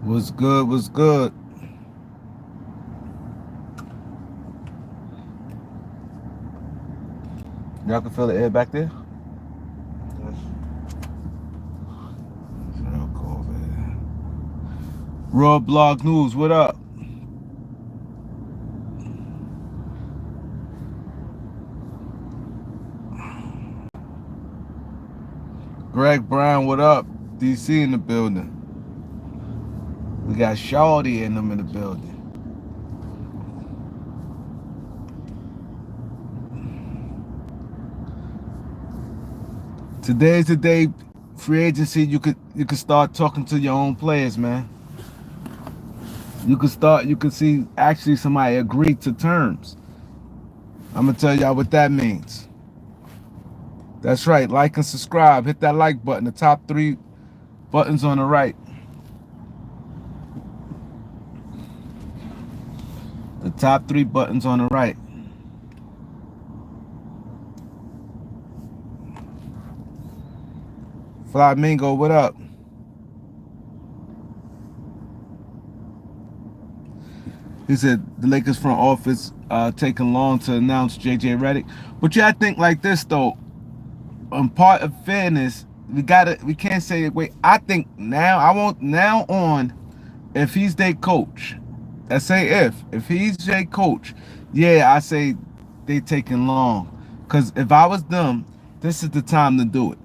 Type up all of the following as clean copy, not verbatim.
What's good? What's good? Y'all can feel the air back there? Raw Blog News, what up? Greg Brown, what up? DC in the building. We got Shawty and them in the building. Today's the day free agency you could start talking to your own players, man. You could see actually somebody agree to terms. I'm gonna tell y'all what that means. That's right, like and subscribe. Hit that like button, the top 3 buttons on the right. The top 3 buttons on the right. Flamingo, what up? He said the Lakers front office taking long to announce JJ Redick. But yeah, I think like this though. On part of fairness, we can't say wait. I think now on, if he's their coach, I say if he's their coach, yeah, I say they taking long. Cause if I was them, this is the time to do it.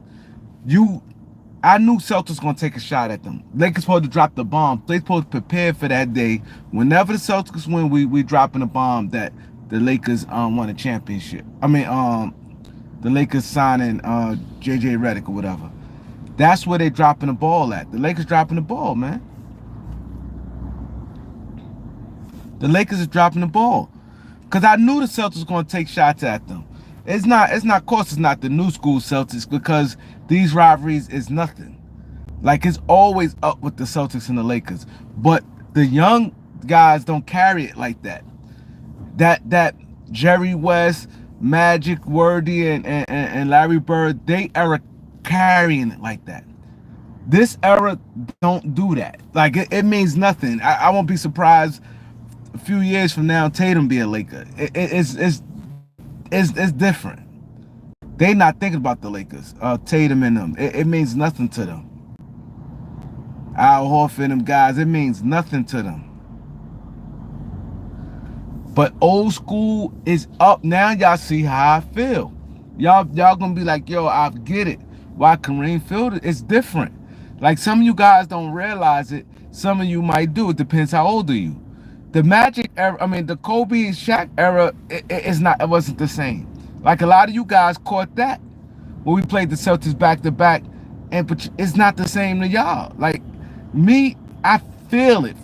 I knew Celtics gonna take a shot at them. Lakers supposed to drop the bomb. They supposed to prepare for that day. Whenever the Celtics win, we dropping a bomb that the Lakers won a championship. I mean the Lakers signing JJ Redick or whatever. That's where they dropping the ball at. The Lakers dropping the ball, man. The Lakers is dropping the ball. Cause I knew the Celtics gonna take shots at them. Of course it's not the new school Celtics because these rivalries is nothing. Like it's always up with the Celtics and the Lakers. But the young guys don't carry it like that. That Jerry West, Magic, Worthy, and Larry Bird, they era carrying it like that. This era don't do that. Like it means nothing. I won't be surprised a few years from now Tatum be a Laker. It's different. They not thinking about the Lakers. Tatum and them. It means nothing to them. Al Horford and them guys, it means nothing to them. But old school is up now. Y'all see how I feel. Y'all gonna be like, yo, I get it. Why Kareem feel it? It's different. Like some of you guys don't realize it. Some of you might do. It depends how old are you. The Magic era, I mean the Kobe and Shaq era, it wasn't the same. Like a lot of you guys caught that when we played the Celtics back to back, but it's not the same to y'all. Like me, I feel it.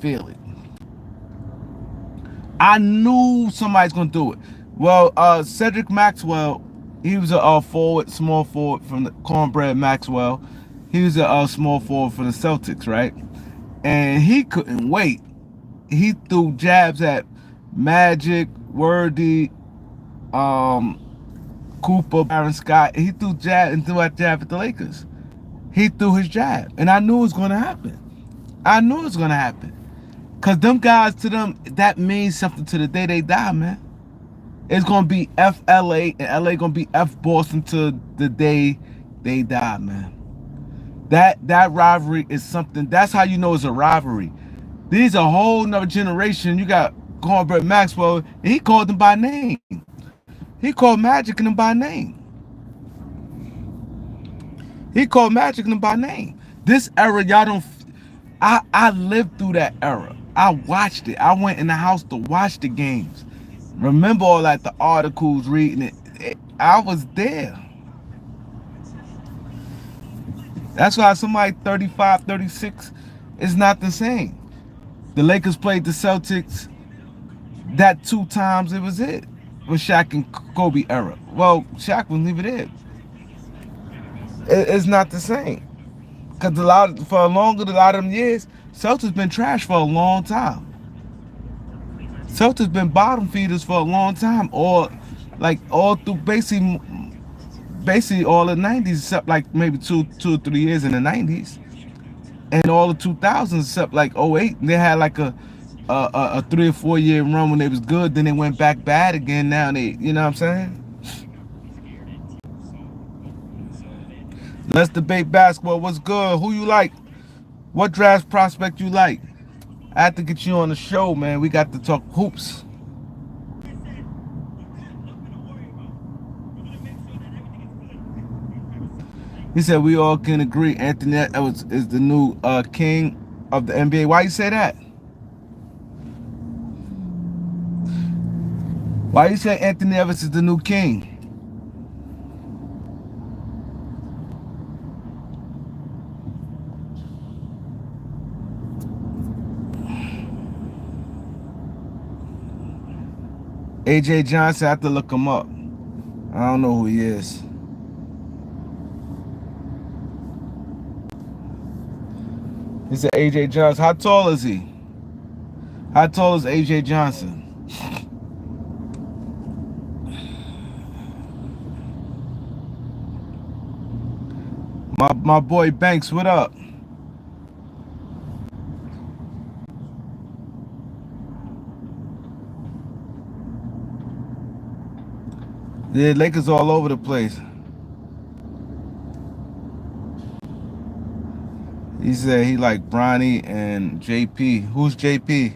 I knew somebody's gonna do it. Well, Cedric Maxwell, he was a small forward from the Cornbread Maxwell. He was a small forward for the Celtics, right? And he couldn't wait. He threw jabs at Magic, Worthy, Cooper, Byron Scott. He threw a jab at the Lakers. He threw his jab, and I knew it was gonna happen. Cause them guys, to them, that means something to the day they die, man. It's gonna be F LA, and LA gonna be F Boston to the day they die, man. That rivalry is something. That's how you know it's a rivalry. These are a whole nother generation. You got Cornbread Maxwell, and he called them by name. He called Magic and them by name. This era, y'all don't. I lived through that era. I watched it. I went in the house to watch the games. Remember all that, the articles, reading it. I was there. That's why somebody 35, 36 is not the same. The Lakers played the Celtics that 2 times. It was it. With Shaq and Kobe era. Well, Shaq wasn't even there. It's not the same. Because a lot of them years, Celtics been trash for a long time. Celtics been bottom feeders for a long time, or like all through basically all the 90s, except like maybe two or 3 years in the 90s. and all the 2000s except like '08. They had like a 3 or 4 year run when they was good. Then they went back bad again. Now they, you know what I'm saying? Let's debate basketball. What's good? Who you like? What draft prospect you like? I have to get you on the show, man. We got to talk hoops. He said we all can agree Anthony Edwards is the new king of the NBA. Why you say that? Why you say Anthony Edwards is the new king? AJ Johnson, I have to look him up. I don't know who he is. He said AJ Johnson. How tall is he? How tall is AJ Johnson? My boy Banks, what up? Yeah, Lakers all over the place. He said he like Bronny and JP. Who's JP?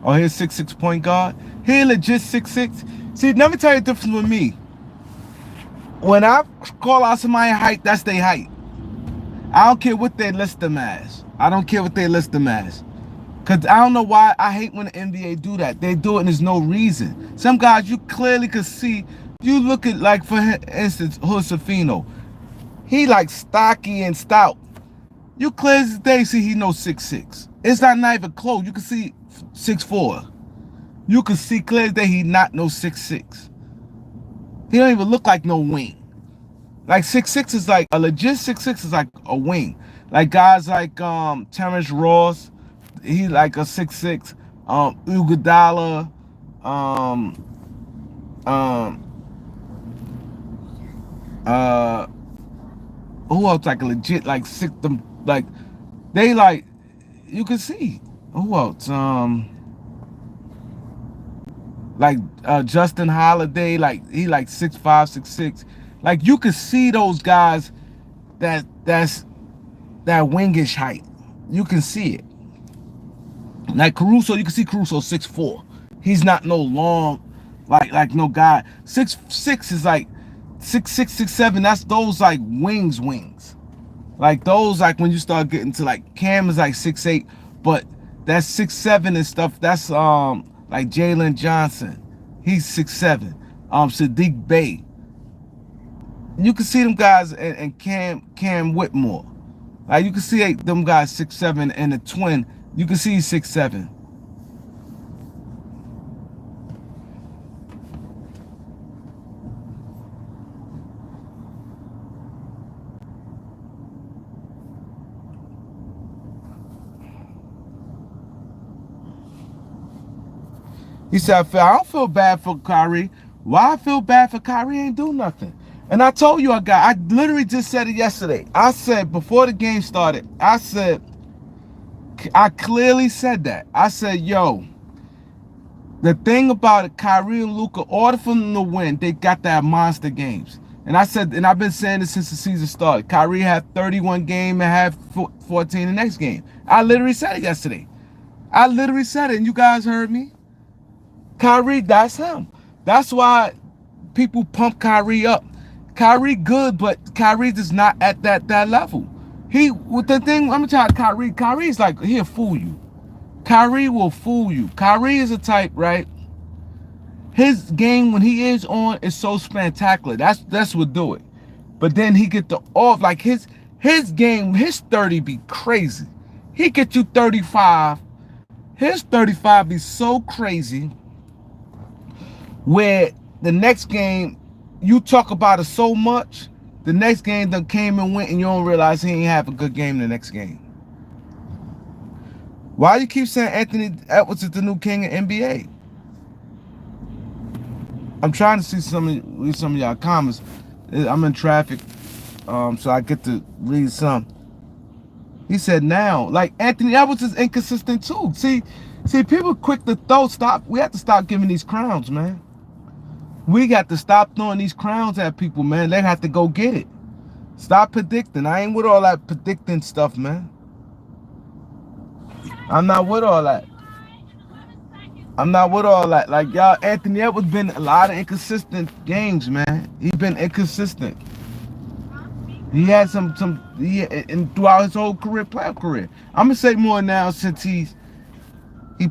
Oh, he's 6'6" point guard. He legit 6'6". See, let me tell you the difference with me. When I call out somebody's height, that's their height. I don't care what they list them as. I don't care what they list them as. Because I don't know why I hate when the NBA do that. They do it and there's no reason. Some guys you clearly could see. You look at, like, for instance, Josefino. He like stocky and stout. You clear as day see he knows 6'6". It's not even close. You can see 6'4". You can see clear as day he not no 6'6". He don't even look like no wing. Like 6'6" is like a legit 6'6" is like a wing. Like guys like Terrence Ross, he like a 6'6". Iguodala, who else like a legit like six them like they like you can see who else like Justin Holiday, like he like 6'5", 6'6". Like you could see those guys that's that wingish height. You can see it. Like Caruso, you can see Caruso 6'4". He's not no long like no guy. 6'6" is like 6'6", 6'7". That's those like wings. Like those like when you start getting to like Cam is like 6'8", but that's 6'7" and stuff. That's like Jaylen Johnson. He's 6'7". Sadiq Bey. You can see them guys and Cam Whitmore. Like you can see them guys 6'7", and the twin. You can see he's 6'7". He said, I don't feel bad for Kyrie. Why I feel bad for Kyrie ain't do nothing. And I told you I literally just said it yesterday. I said before the game started, I clearly said that. I said, yo, the thing about it, Kyrie and Luka, order for them to win, they got that monster games. And I said, and I've been saying this since the season started. Kyrie had 31 game and had 14 the next game. I literally said it yesterday. I literally said it, and you guys heard me. Kyrie, that's him. That's why people pump Kyrie up. Kyrie good, but Kyrie is not at that level. With the thing, I'm gonna tell you, Kyrie's like, he'll fool you. Kyrie will fool you. Kyrie is a type, right? His game when he is on is so spectacular. That's what do it. But then he get the off, like his game, his 30 be crazy. He get you 35. His 35 be so crazy where the next game you talk about it so much, the next game done came and went and you don't realize he ain't have a good game the next game. Why you keep saying Anthony Edwards is the new king of NBA? I'm trying to see some of y'all comments. I'm in traffic, so I get to read some. He said now, like Anthony Edwards is inconsistent too. See, people quick to throw. Stop. We have to stop giving these crowns, man. We got to stop throwing these crowns at people, man. They have to go get it. Stop predicting. I ain't with all that predicting stuff, man. I'm not with all that. I'm not with all that. Like y'all, Anthony Edwards been a lot of inconsistent games, man. He been inconsistent. He had and throughout his whole career, playoff career. I'm gonna say more now since he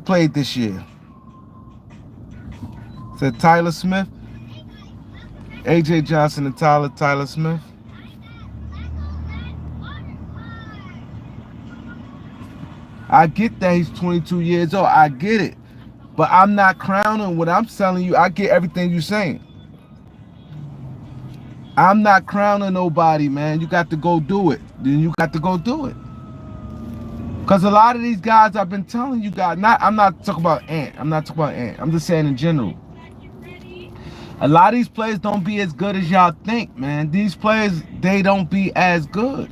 played this year. Said Tyler Smith, AJ Johnson, and Tyler Smith. I get that he's 22 years old. I get it. But I'm not crowning what I'm telling you. I get everything you're saying. I'm not crowning nobody, man. You got to go do it. Then you got to go do it. Because a lot of these guys I've been telling you guys, I'm not talking about Ant. I'm just saying in general. A lot of these players don't be as good as y'all think, man. These players, they don't be as good.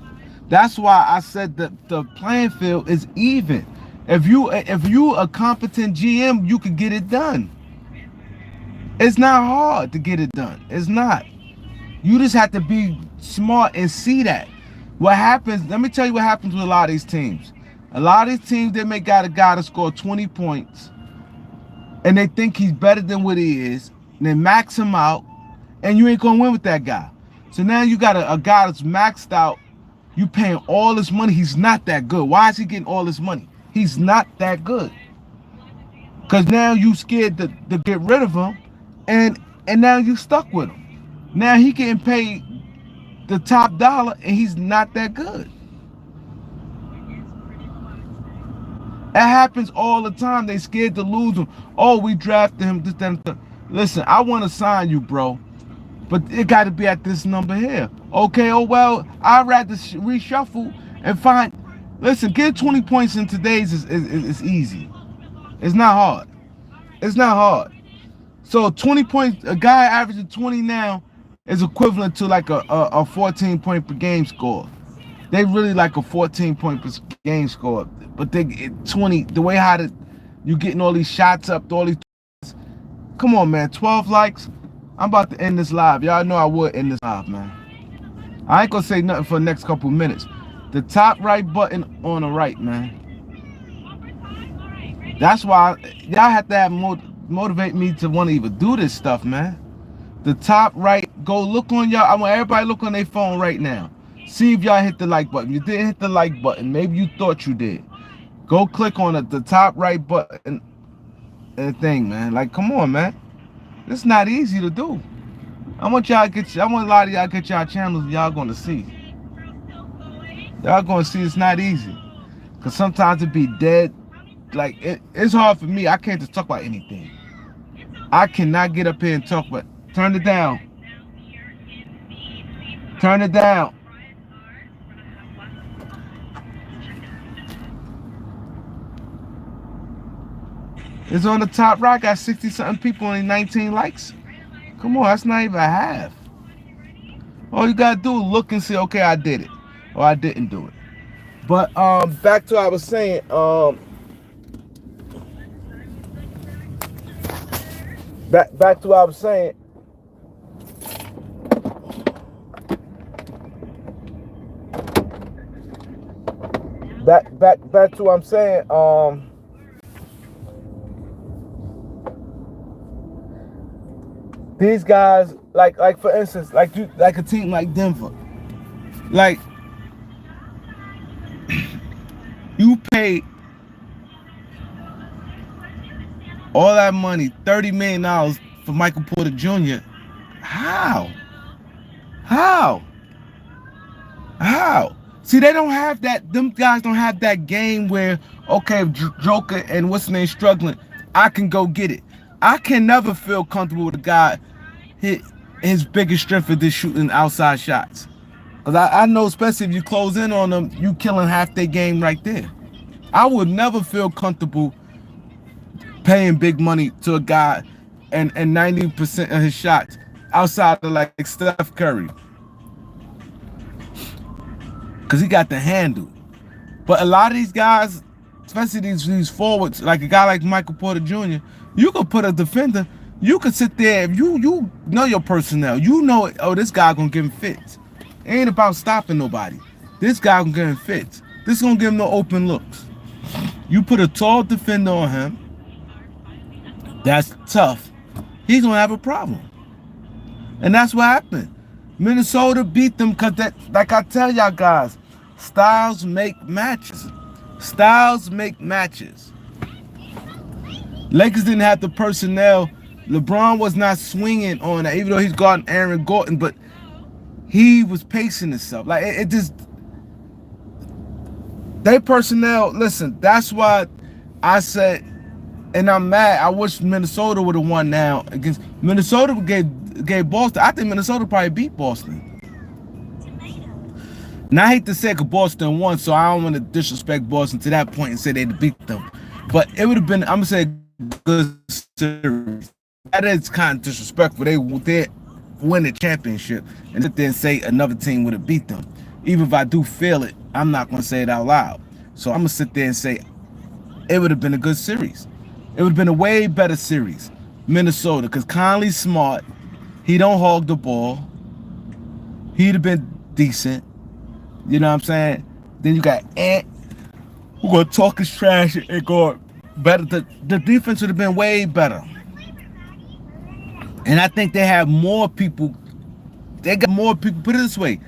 That's why I said that the playing field is even. If you a competent GM, you could get it done. It's not hard to get it done. It's not. You just have to be smart and see that. What happens, let me tell you what happens with a lot of these teams. A lot of these teams, they may got a guy to score 20 points, and they think he's better than what he is, and they max him out, and you ain't going to win with that guy. So now you got a guy that's maxed out, you paying all this money, he's not that good. Why is he getting all this money? He's not that good. Because now you scared to get rid of him, and now you stuck with him. Now he getting paid the top dollar, and he's not that good. That happens all the time. They scared to lose him. Oh, we drafted him. This, that, that. Listen, I want to sign you, bro, but it got to be at this number here. Okay, oh well, I'd rather reshuffle and find. Listen, get 20 points in today's is easy. It's not hard. It's not hard. So 20 points, a guy averaging 20 now is equivalent to like a 14 point per game score. They really like a 14 point per game score, but they 20. The way how you getting all these shots up, all these. Come on, man. 12 likes. I'm about to end this live. Y'all know I would end this live, man. I ain't gonna say nothing for the next couple minutes. The top right button on the right, man. That's why y'all have to have motivate me to want to even do this stuff, man. The top right, go look on y'all. I want everybody look on their phone right now. See if y'all hit the like button. You didn't hit the like button. Maybe you thought you did. Go click on the top right button and thing, man. Like, come on, man. It's not easy to do. I want a lot of y'all get y'all channels and y'all gonna see. Y'all gonna see it's not easy. Cause sometimes it be dead. Like it's hard for me. I can't just talk about anything. I cannot get up here and talk about. Turn it down. Turn it down. It's on the top right. Got 60-something people, only 19 likes. Come on, that's not even a half. All you gotta do is look and say, okay, I did it, or I didn't do it. But back to what I was saying. Back to what I was saying. Back to what I'm saying. These guys, like for instance, like a team like Denver, like you pay all that money, $30 million for Michael Porter Jr. How? See, they don't have that. Them guys don't have that game where, okay, if Joker and what's his name struggling, I can go get it. I can never feel comfortable with a guy. His biggest strength is just shooting outside shots. Because I know, especially if you close in on them, you killing half their game right there. I would never feel comfortable paying big money to a guy and 90% of his shots outside of like Steph Curry. Because he got the handle. But a lot of these guys, especially these forwards, like a guy like Michael Porter Jr., you could put a defender. You could sit there if you know your personnel. You know, oh, this guy gonna give him fits. It ain't about stopping nobody. This guy gonna give him fits. This gonna give him no open looks. You put a tall defender on him. That's tough. He's gonna have a problem, and that's what happened. Minnesota beat them because that, like I tell y'all guys, styles make matches. Styles make matches. Lakers didn't have the personnel. LeBron was not swinging on that, even though he's guarding Aaron Gordon, but he was pacing himself. Like it just, they personnel. Listen, that's why I said, and I'm mad. I wish Minnesota would have won now against Minnesota. Gave Boston. I think Minnesota probably beat Boston. And I hate to say it because Boston won, so I don't want to disrespect Boston to that point and say they beat them. But it would have been, I'm going to say, a good series. That is kind of disrespectful. They win the championship and sit there and say another team would have beat them. Even if I do feel it, I'm not going to say it out loud. So I'm going to sit there and say it would have been a good series. It would have been a way better series. Minnesota, because Conley's smart. He don't hog the ball. He'd have been decent. You know what I'm saying? Then you got Ant, who gonna talk his trash and go better. The defense would have been way better. And I think they have more people. They got more people. Put it this way,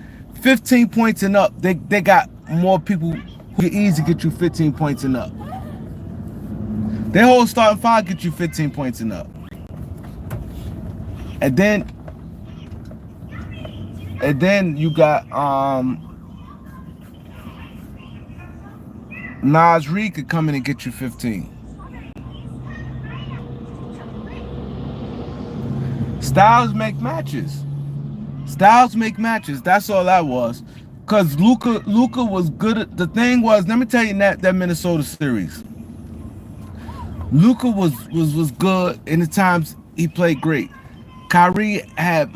15 points and up. They got more people who can easily get you 15 points and up. Their whole starting five get you 15 points and up. And then you got Nas Reed could come in and get you 15. Styles make matches. Styles make matches. That's all that was. Cause Luka was good. The thing was, let me tell you that Minnesota series. Luka was good, and the times he played great. Kyrie had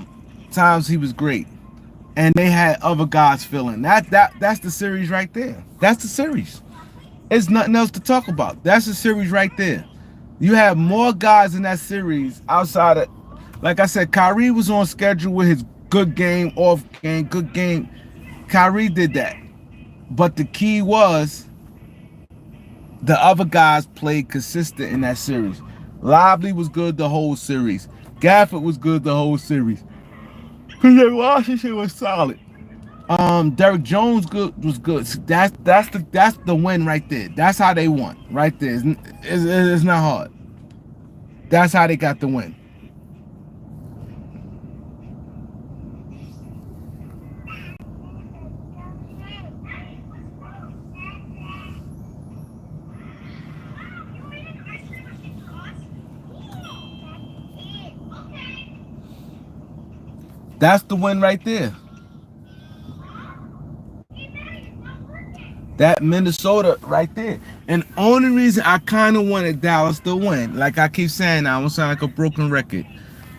times he was great, and they had other guys filling. That's the series right there. That's the series. It's nothing else to talk about. That's the series right there. You have more guys in that series outside of, like I said, Kyrie was on schedule with his good game, off game, good game. Kyrie did that. But the key was the other guys played consistent in that series. Lively was good the whole series. Gafford was good the whole series. PJ Washington was solid. Derrick Jones was good. That's the win right there. That's how they won right there. It's not hard. That's how they got the win. That's the win right there. That Minnesota right there. And the only reason I kind of wanted Dallas to win, like I keep saying, I don't sound like a broken record.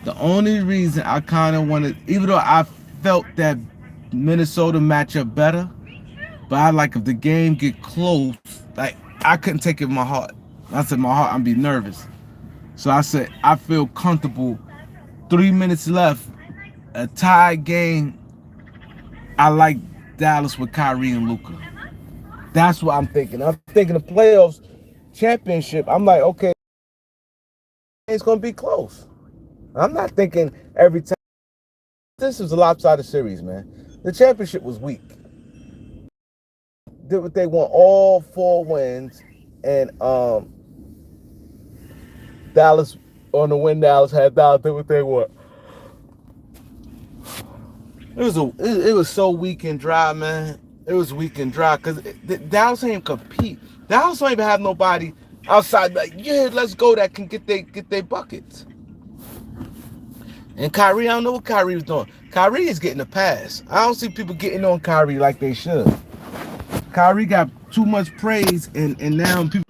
The only reason I kind of wanted, even though I felt that Minnesota matchup better, but I like if the game get close, like I couldn't take it in my heart. I said my heart, I'd be nervous. So I said I feel comfortable. 3 minutes left, a tie game. I like Dallas with Kyrie and Luka. That's what I'm thinking. I'm thinking the playoffs, championship. I'm like, okay, it's gonna be close. I'm not thinking every time. This was a lopsided series, man. The championship was weak. Did what they want, all 4 wins, and Dallas on the win. Dallas had Dallas did what they want. It was so weak and dry, man. It was weak and dry because Dallas ain't compete. Dallas don't even have nobody outside like, yeah, let's go, that can get they buckets. And Kyrie, I don't know what Kyrie was doing. Kyrie is getting a pass. I don't see people getting on Kyrie like they should. Kyrie got too much praise, and now people.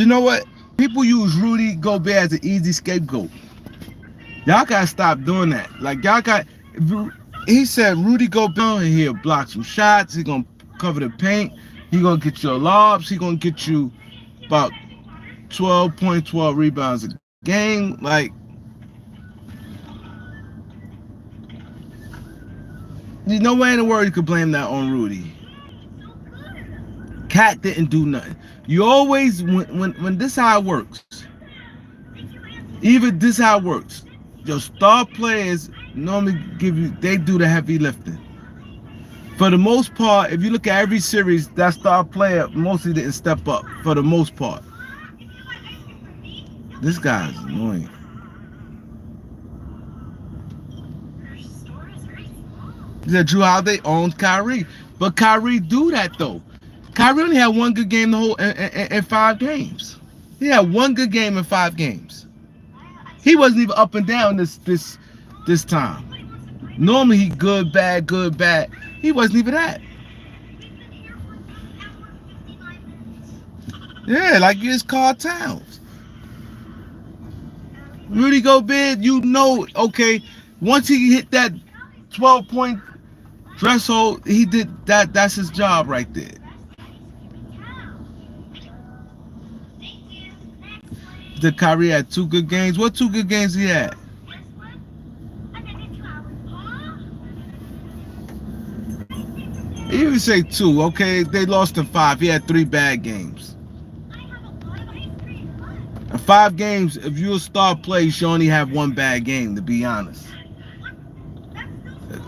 You know what? People use Rudy Gobert as an easy scapegoat. Y'all gotta stop doing that. Like y'all got. He said Rudy Gobert, he'll block some shots. He gonna cover the paint. He gonna get your lobs. He gonna get you about 12 rebounds a game. Like, there's no way in the world you could blame that on Rudy. Cat didn't do nothing. You always when this how it works. Even this how it works. Your star players normally they do the heavy lifting. For the most part, if you look at every series, that star player mostly didn't step up for the most part. This guy's annoying. He said Drew Holiday owns Kyrie. But Kyrie do that though. Kyrie only had one good game the whole in 5 games. He had one good game in 5 games. He wasn't even up and down this time. Normally he good, bad, good, bad. He wasn't even that. Yeah, like you just called Towns. Rudy Gobert, you know, okay, once he hit that 12-point threshold, he did that. That's his job right there. The Kyrie had 2 good games. What 2 good games he had? You would say 2, okay? They lost in 5. He had 3 bad games. In 5 games, if you're a star player, you should only have 1 bad game, to be honest.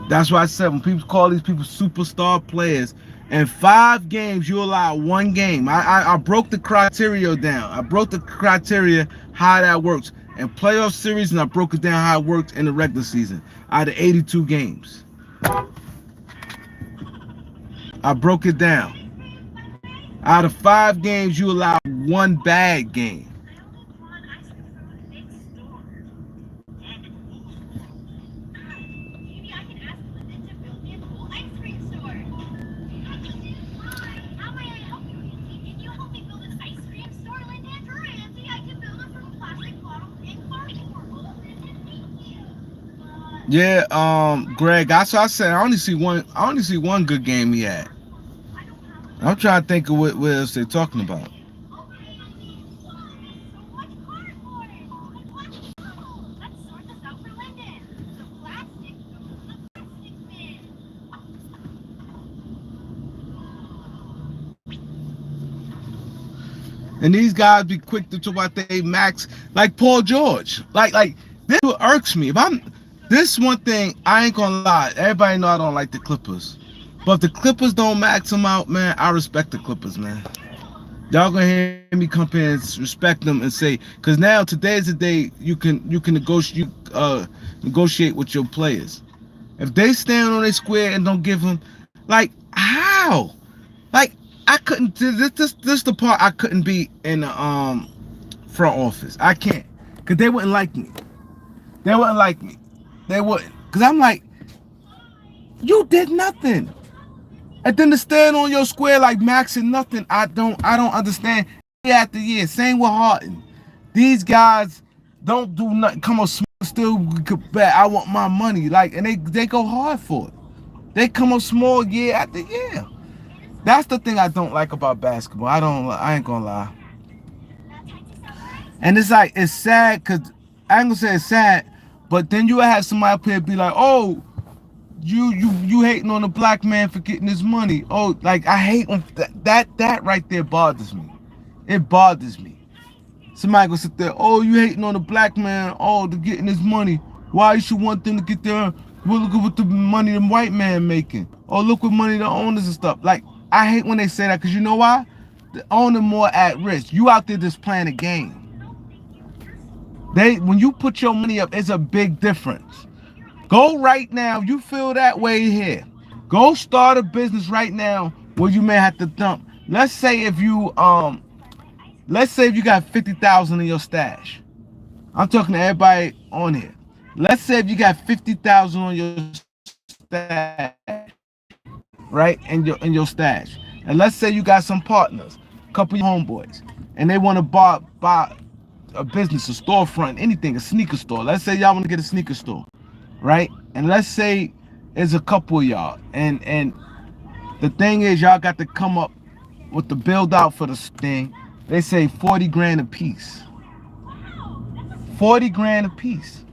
That's why I said when people call these people superstar players, in 5 games, you allow 1 game. I broke the criteria down. I broke the criteria how that works in playoff series, and I broke it down how it worked in the regular season. Out of 82 games. I broke it down. Out of 5 games, you allow 1 bad game. Yeah, Greg, that's what I said. I only see one good game he had. I'm trying to think of what else they're talking about. And these guys be quick to talk about they max, like Paul George. Like this irks me. This one thing, I ain't gonna lie. Everybody know I don't like the Clippers. But if the Clippers don't max them out, man, I respect the Clippers, man. Y'all gonna hear me come in and respect them and say, because now today is the day you can negotiate with your players. If they stand on their square and don't give them, like, how? Like, I couldn't. This the part I couldn't be in the front office. I can't, cause they wouldn't like me. They wouldn't like me. They wouldn't, cause I'm like, you did nothing. And then to stand on your square like maxing nothing, I don't understand. Year after year, same with Harden. These guys don't do nothing. Come on, still bet I want my money. Like, and they go hard for it. They come up small year after year. That's the thing I don't like about basketball. I ain't gonna lie. And it's like, it's sad, cause I ain't gonna say it's sad, but then you have somebody up here be like, oh, you hating on a black man for getting his money. Oh, like, I hate when that right there bothers me. It bothers me. Somebody gonna sit there, oh, you hating on a black man, oh, to getting his money. Why you should want them to get their, well, look at what the money the white man making. Oh, look what money the owners and stuff. Like, I hate when they say that, because you know why? The owner more at risk. You out there just playing a game. When you put your money up, it's a big difference. Go right now. You feel that way here. Go start a business right now where you may have to dump. Let's say if you got 50,000 in your stash. I'm talking to everybody on here. Let's say if you got 50,000 on your stash, right? In your stash. And let's say you got some partners, a couple of homeboys. and they want to buy a business, a storefront, anything, a sneaker store. Let's say y'all want to get a sneaker store, right? And let's say it's a couple of y'all, and the thing is, y'all got to come up with the build out for the thing. They say 40 grand a piece. 40 grand a piece.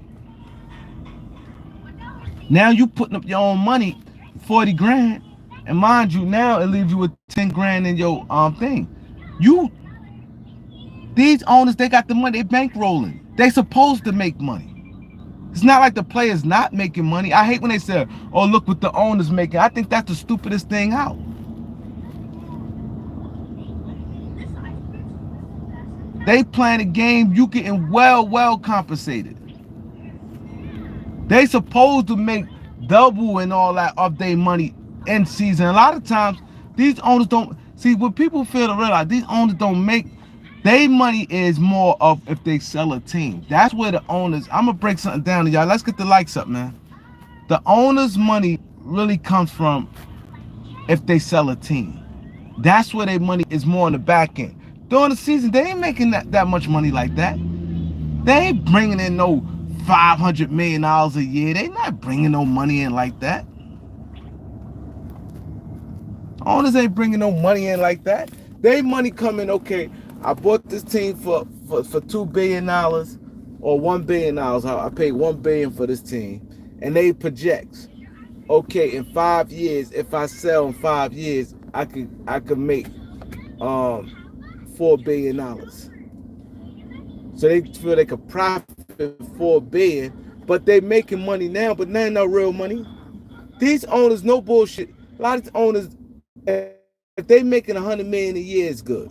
Now you putting up your own money, 40 grand, and mind you, now it leaves you with 10 grand in your thing. These owners, they got the money, they bankrolling. They supposed to make money. It's not like the players not making money. I hate when they say, oh, look what the owners making. I think that's the stupidest thing out. They playing a game, you getting well compensated. They supposed to make double and all that of their money in season. A lot of times, these owners don't, see, what people fail to realize, these owners don't make, their money is more of if they sell a team. That's where the owners, I'm going to break something down to y'all. Let's get the likes up, man. The owners' money really comes from if they sell a team. That's where their money is more on the back end. During the season, they ain't making that much money like that. They ain't bringing in no $500 million a year. They not bringing no money in like that. Owners ain't bringing no money in like that. They money coming, okay, I bought this team for $2 billion or $1 billion. I paid $1 billion for this team. And they projects, okay, in 5 years, if I sell in 5 years, I could make $4 billion. So they feel they could profit $4 billion, but they making money now, but not no real money. These owners, no bullshit. A lot of these owners, if they making $100 million a year, is good.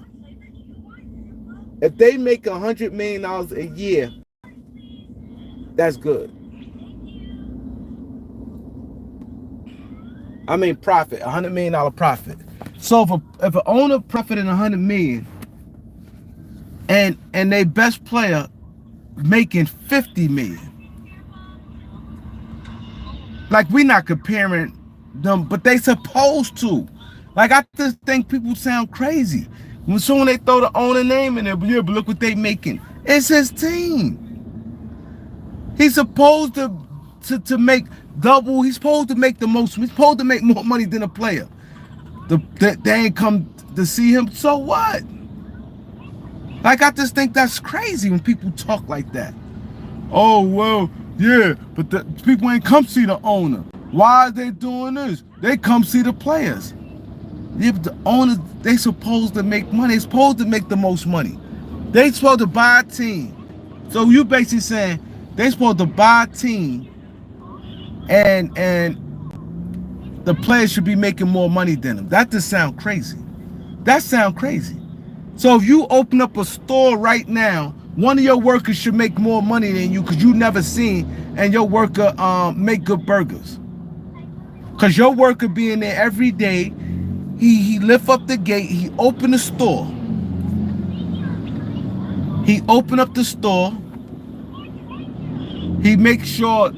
If they make $100 million a year, that's good. I mean profit, $100 million profit. So if an owner profiting $100 million and their best player making $50 million, like, we not comparing them, but they supposed to. Like, I just think people sound crazy when soon they throw the owner name in there. But yeah, but look what they making. It's his team. He's supposed to make double. He's supposed to make the most. He's supposed to make more money than a player. They ain't come to see him. So what? Like, I just think that's crazy when people talk like that. Oh, well, yeah, but the people ain't come see the owner. Why are they doing this? They come see the players. Yeah, but the owners, they supposed to make money. They supposed to make the most money. They supposed to buy a team. So you basically saying they supposed to buy a team and the players should be making more money than them. That just sound crazy. That sound crazy. So if you open up a store right now, one of your workers should make more money than you because you never seen, and your worker make good burgers. Because your worker be in there every day. He lift up the gate. He open the store. He open up the store. He make sure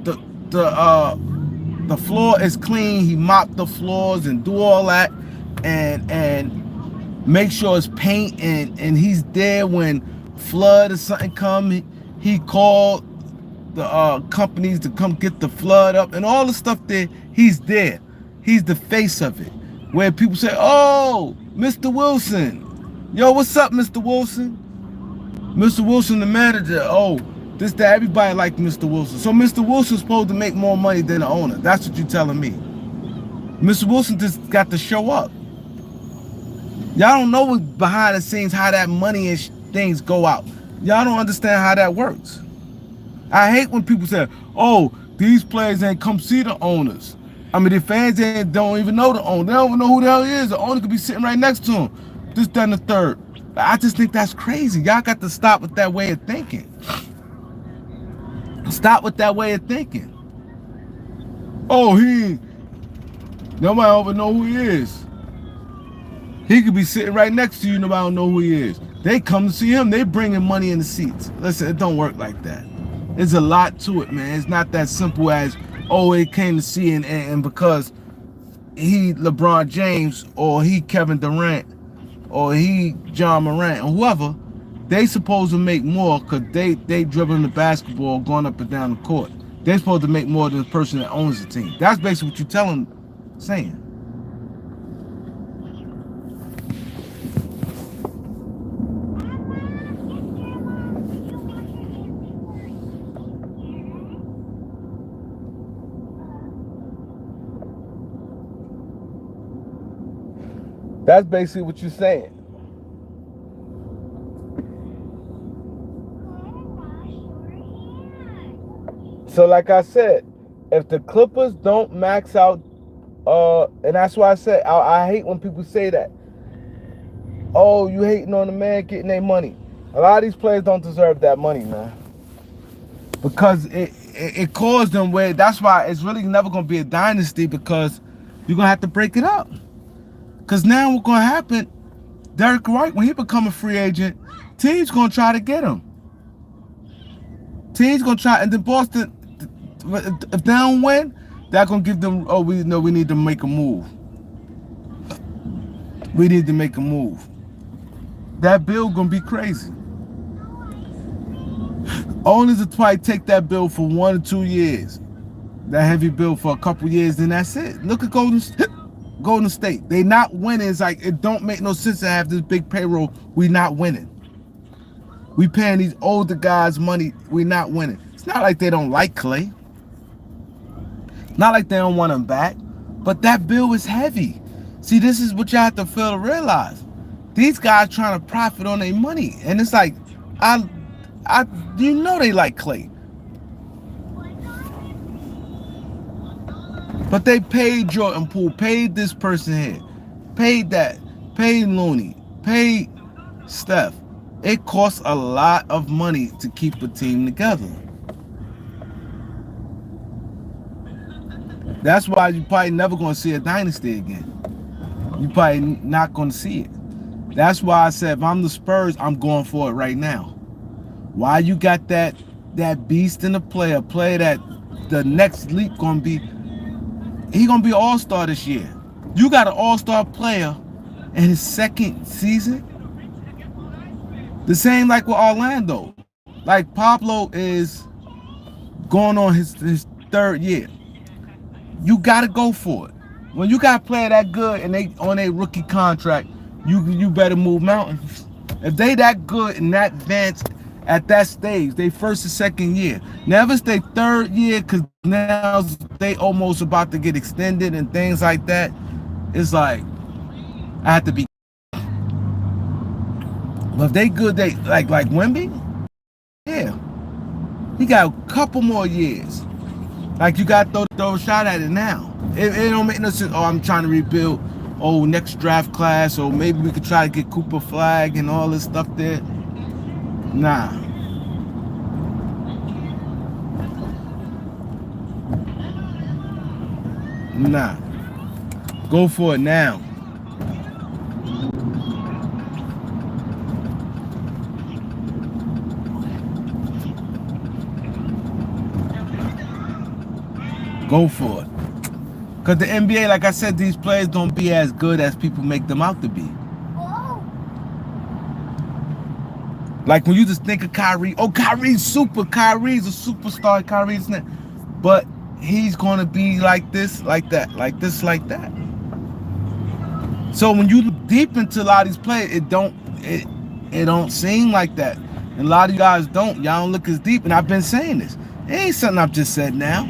the floor is clean. He mop the floors and do all that, and make sure it's paint, and he's there when flood or something come. He called the companies to come get the flood up and all the stuff there. He's there. He's the face of it. Where people say, oh, Mr. Wilson. Yo, what's up, Mr. Wilson? Mr. Wilson, the manager. Oh, this, that, everybody like Mr. Wilson. So Mr. Wilson's supposed to make more money than the owner. That's what you're telling me. Mr. Wilson just got to show up. Y'all don't know what behind the scenes, how that money and things go out. Y'all don't understand how that works. I hate when people say, oh, these players ain't come see the owners. I mean, the fans don't even know the owner. They don't even know who the hell he is. The owner could be sitting right next to him. This, that, and the third. I just think that's crazy. Y'all got to stop with that way of thinking. Stop with that way of thinking. Oh, nobody even know who he is. He could be sitting right next to you. Nobody don't know who he is. They come to see him. They bringing money in the seats. Listen, it don't work like that. There's a lot to it, man. It's not that simple as, oh, it came to see and because he LeBron James or he Kevin Durant, or he John Morant or whoever, they supposed to make more because they dribbling the basketball going up and down the court. They supposed to make more than the person that owns the team. That's basically what you're saying. That's basically what you're saying. So like I said, if the Clippers don't max out, and that's why I said I hate when people say that. Oh, you hating on the man getting their money. A lot of these players don't deserve that money, man. Because it caused them where, that's why it's really never going to be a dynasty, because you're going to have to break it up. Because now what's going to happen, Derek White, when he become a free agent, teams going to try to get him. Teams going to try, and then Boston, if they don't win, they're going to give them, oh, we know we need to make a move. We need to make a move. That bill going to be crazy. Owners will probably take that bill for 1 or 2 years. That heavy bill for a couple years, then that's it. Look at Golden State. They not winning. It's like, it don't make no sense to have this big payroll. We not winning. We paying these older guys money. We not winning. It's not like they don't like Klay. Not like they don't want him back. But that bill is heavy. See, this is what you have to fail to realize. These guys trying to profit on their money. And it's like, you know they like Klay. But they paid Jordan Poole, paid this person here, paid that, paid Looney, paid Steph. It costs a lot of money to keep a team together. That's why you probably never going to see a dynasty again. You probably not going to see it. That's why I said, if I'm the Spurs, I'm going for it right now. Why you got that beast in the player that the next leap going to be, he going to be an all-star this year. You got an all-star player in his second season. The same like with Orlando. Like Pablo is going on his third year. You got to go for it. When you got a player that good and they on a rookie contract, you better move mountains. If they that good and that advanced at that stage, they first or second year. Never stay third year, because now they almost about to get extended and things like that. It's like, I have to be. But if they good, they like Wemby, yeah. He got a couple more years. Like, you got to throw a shot at it now. It don't make no sense. Oh, I'm trying to rebuild. Oh, next draft class, or maybe we could try to get Cooper Flag and all this stuff there. Nah. Nah. Go for it now. Go for it. Because the NBA, like I said, these players don't be as good as people make them out to be. Like when you just think of Kyrie, oh, Kyrie's a superstar, Kyrie's not. But he's going to be like this, like that, like this, like that. So when you look deep into a lot of these players, it don't seem like that. And a lot of you guys don't. Y'all don't look as deep. And I've been saying this. It ain't something I've just said now.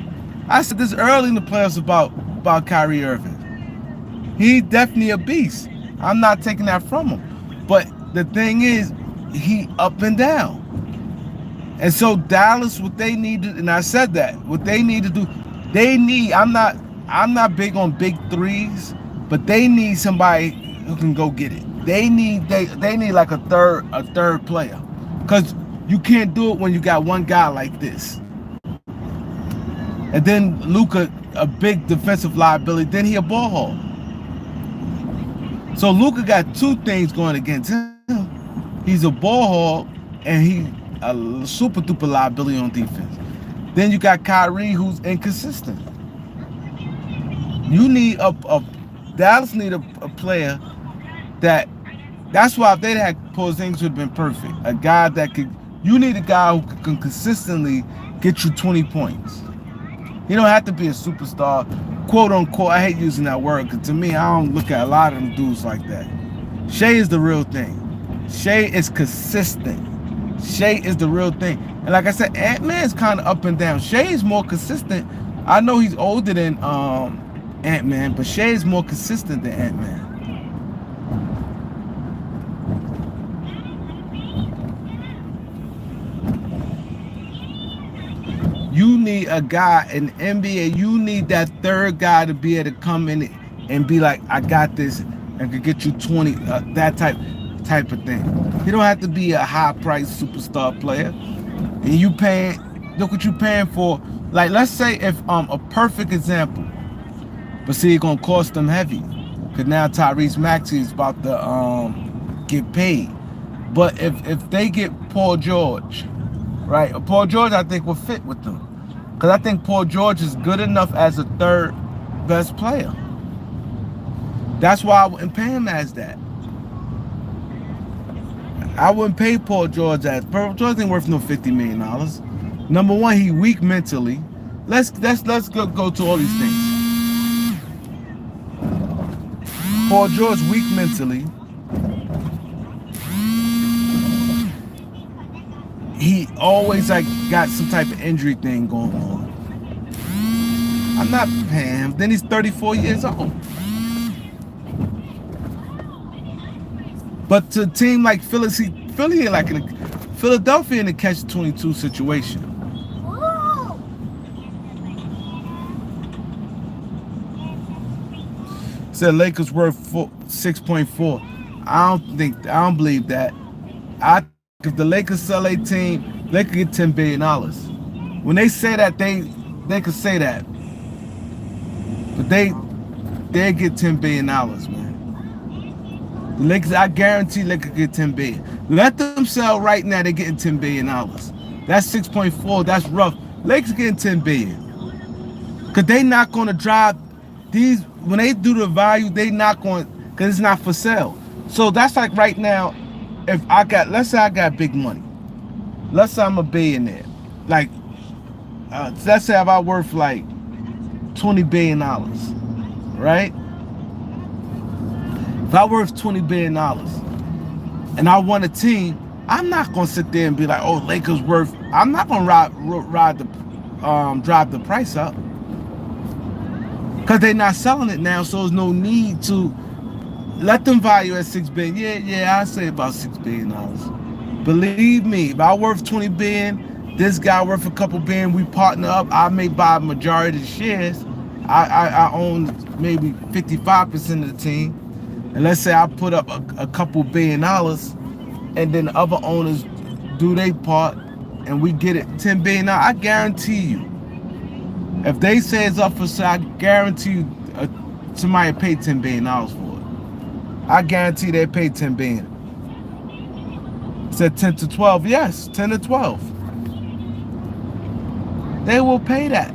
I said this early in the playoffs about Kyrie Irving. He's definitely a beast. I'm not taking that from him. But the thing is, he up and down. And so Dallas, what they need to, and I said that, what they need to do, I'm not big on big threes, but they need somebody who can go get it. They need like a third player. Because you can't do it when you got one guy like this. And then Luka, a big defensive liability, then he a ball hog. So Luka got two things going against him. He's a ball hog, and he a super duper liability on defense. Then you got Kyrie, who's inconsistent. You need Dallas need a player that That's why if they had Porzingis would have been perfect. A guy that could. You need a guy who can consistently get you 20 points. He don't have to be a superstar, quote unquote. I hate using that word because to me, I don't look at a lot of them dudes like that. Shea is the real thing. Shea is consistent. Shea is the real thing. And like I said, Ant-Man is kind of up and down. Shea is more consistent. I know he's older than Ant-Man, but Shea is more consistent than Ant-Man. You need a guy in the NBA. You need that third guy to be able to come in and be like, I got this, and could get you 20. That type of thing. You don't have to be a high-priced superstar player. And you paying. Look what you paying for. Like, let's say if a perfect example, but see, it's gonna cost them heavy, because now Tyrese Maxey is about to get paid. But if they get Paul George. Right, Paul George, I think, will fit with them, because I think Paul George is good enough as a third best player. That's why I wouldn't pay him as that. I wouldn't pay Paul George as. Paul George ain't worth no $50 million. Number one, he weak mentally. Let's go to all these things. Paul George weak mentally. He always like got some type of injury thing going on. I'm not paying him. Then he's 34 years old. But to a team like Philadelphia in a catch-22 situation. Said Lakers worth 6.4. I don't believe that. If the Lakers sell a team, they could get $10 billion. When they say that, they could say that. But they get $10 billion, man. The Lakers, I guarantee they could get $10 billion. Let them sell right now, they're getting $10 billion. That's 6.4, that's rough. Lakers getting $10 billion. Because they not going to drive these, when they do the value, they not going, because it's not for sale. So that's like right now, if I got, let's say I got big money. Let's say I'm a billionaire. Like, let's say if I worth like $20 billion, right? If I worth $20 billion and I want a team, I'm not gonna sit there and be like, oh, Lakers worth. I'm not gonna drive the price up, because they're not selling it now. So there's no need to. Let them value at $6 billion. Yeah, I say about $6 billion. Believe me, if I worth $20 billion, this guy worth a couple billion, we partner up. I may buy a majority of the shares. I own maybe 55% of the team, and let's say I put up a couple $1 billion, and then the other owners do their part, and we get it $10 billion. I guarantee you, if they say it's up for sale, I guarantee you somebody paid $10 billion for it. I guarantee they paid $10 billion. Said 10 to 12. Yes, 10 to 12. They will pay that.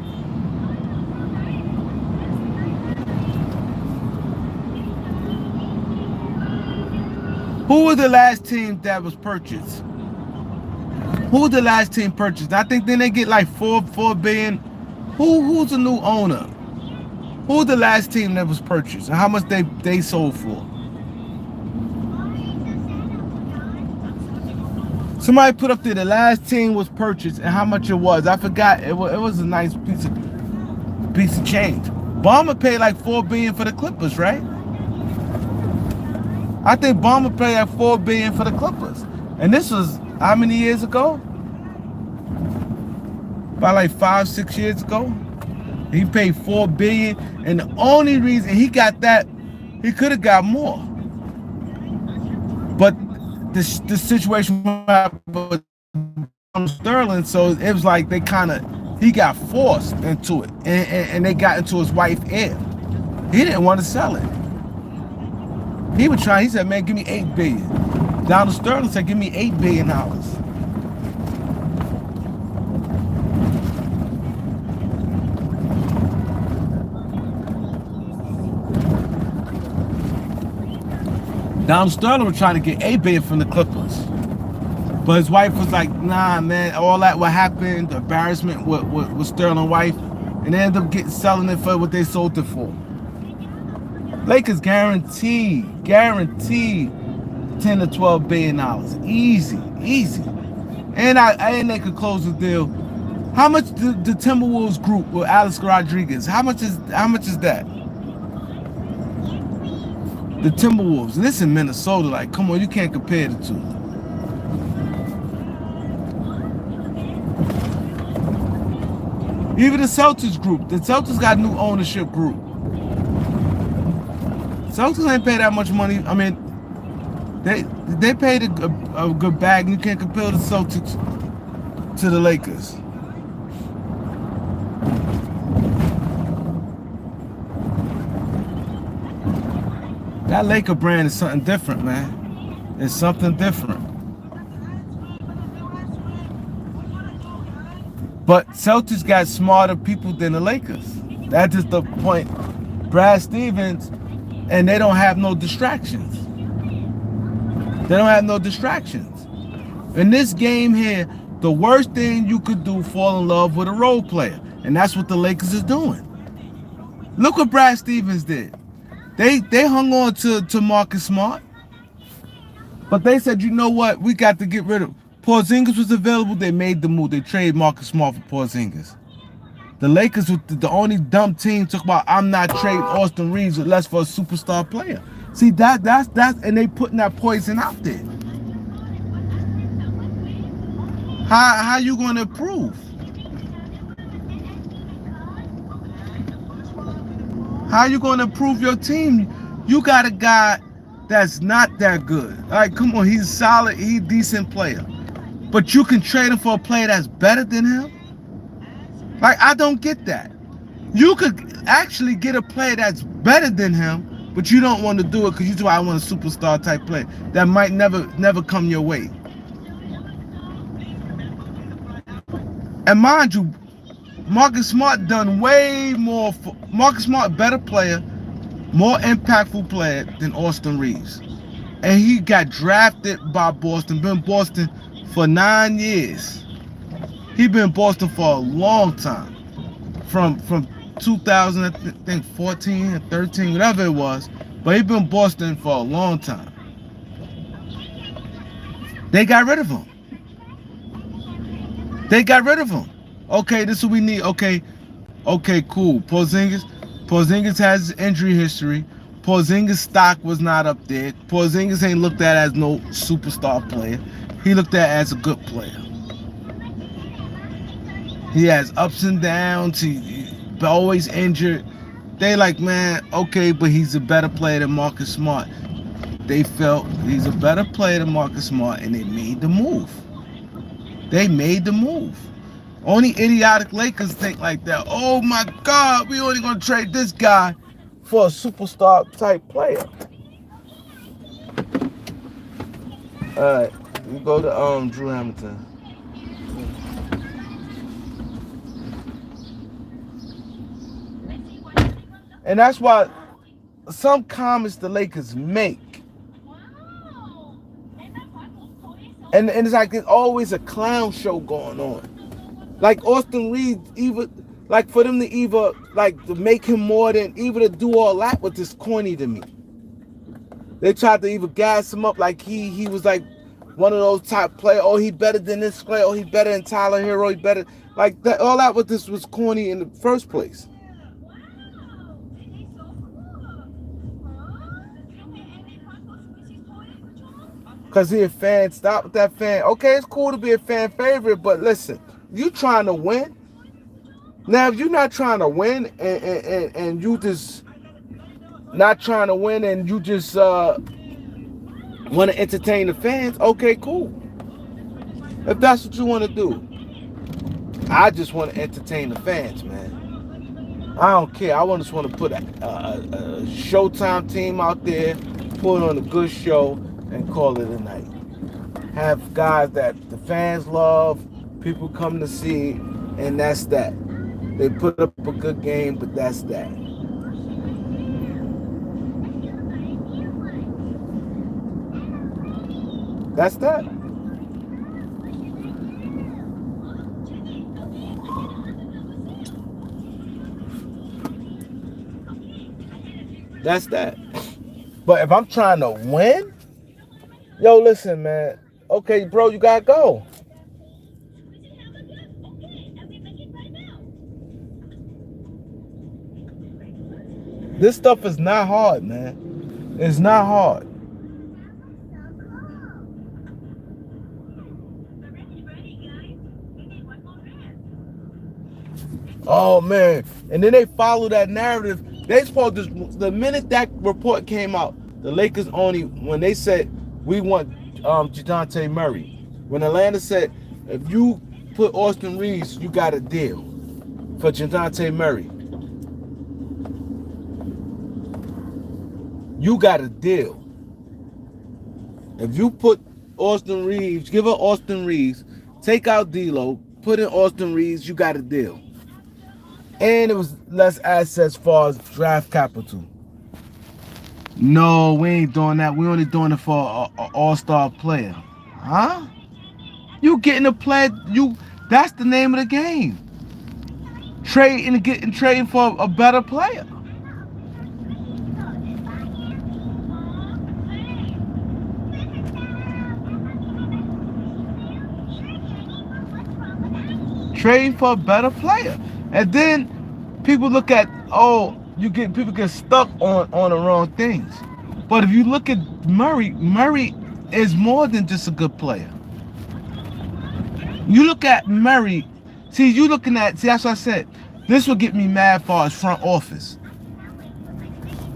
Who was the last team that was purchased? Who was the last team purchased? I think then they get like $4 billion. Who's the new owner? Who was the last team that was purchased? And how much they sold for? Somebody put up there the last team was purchased and how much it was. I forgot. It was a nice piece of change. Ballmer paid like $4 billion for the Clippers, right? I think Ballmer paid like $4 billion for the Clippers, and this was how many years ago? About like 5-6 years ago. He paid $4 billion, and the only reason he got that, he could have got more. But the situation happened with Sterling, so it was like he got forced into it, and they got into his wife's ear. He didn't want to sell it. He was trying. He said, "Man, give me $8 billion." Donald Sterling said, "Give me $8 billion." Donald Sterling was trying to get a bid from the Clippers. But his wife was like, nah, man, all that what happened, the embarrassment with Sterling's wife, and they ended up selling it for what they sold it for. Lakers guaranteed 10 to 12 billion dollars. Easy. And they could close the deal. How much the Timberwolves group with Alex Rodriguez? How much is that? The Timberwolves, and this in Minnesota, like, come on, you can't compare the two. Even the Celtics group, the Celtics got a new ownership group. Celtics ain't pay that much money. I mean, they paid a good bag, and you can't compare the Celtics to the Lakers. That Laker brand is something different, man. It's something different. But Celtics got smarter people than the Lakers. That's just the point. Brad Stevens, and they don't have no distractions. In this game here, the worst thing you could do, fall in love with a role player. And that's what the Lakers is doing. Look what Brad Stevens did. They hung on to Marcus Smart. But they said, you know what? We got to get rid of Porzingis was available. They made the move. They traded Marcus Smart for Porzingis. The Lakers were the only dumb team talk about, I'm not trading Austin Reeves unless for a superstar player. See, that's and they putting that poison out there. How you gonna improve? How you gonna improve your team? You got a guy that's not that good. All right, come on, he's solid, he's a decent player. But you can trade him for a player that's better than him? Like, I don't get that. You could actually get a player that's better than him, but you don't want to do it because you say, I want a superstar type player that might never come your way. And mind you, Marcus Smart done way more. Marcus Smart, better player, more impactful player than Austin Reeves. And he got drafted by Boston, been Boston for 9 years. He been Boston for a long time. From 2000, I think 14 or 13, whatever it was. But he been Boston for a long time. They got rid of him. Okay, this is what we need. Okay, cool. Porzingis has injury history. Porzingis' stock was not up there. Porzingis ain't looked at as no superstar player. He looked at as a good player. He has ups and downs. He's always injured. They like, man, okay, but he's a better player than Marcus Smart. They felt he's a better player than Marcus Smart, and they made the move. Only idiotic Lakers think like that. Oh my God, we only gonna trade this guy for a superstar type player. Alright, we go to Drew Hamilton. And that's why some comments the Lakers make. And it's like there's always a clown show going on. Like Austin Reeves, even like for them to either like to make him more than even to do all that was just corny to me. They tried to even gas him up like he was like one of those top players. Oh, he better than this player. Oh, he better than Tyler Hero. He better like that. All that was corny in the first place. Cause he a fan. Stop with that fan. Okay, it's cool to be a fan favorite, but listen, you trying to win. Now, if you're not trying to win and you just not trying to win and you just want to entertain the fans, okay, cool. If that's what you want to do. I just want to entertain the fans, man. I don't care. I just want to put a Showtime team out there, put on a good show, and call it a night. Have guys that the fans love, people come to see, and that's that. They put up a good game, but that's that. That's that. That's that. But if I'm trying to win, yo, listen, man. Okay, bro, you gotta go. This stuff is not hard, man. It's not hard. Oh man. And then they follow that narrative. They supposed to, the minute that report came out, the Lakers only, when they said we want Dejounte Murray. When Atlanta said, if you put Austin Reeves, you got a deal for Dejounte Murray. You got a deal. If you put Austin Reeves, give her Austin Reeves, take out D'Lo, put in Austin Reeves, you got a deal. And it was less assets as far as draft capital. No, we ain't doing that. We only doing it for an all-star player. Huh? You getting a player, that's the name of the game. Trading for a better player. Trading for a better player. And then people look at, people get stuck on the wrong things. But if you look at Murray is more than just a good player. You look at Murray, see that's what I said. This will get me mad for his front office.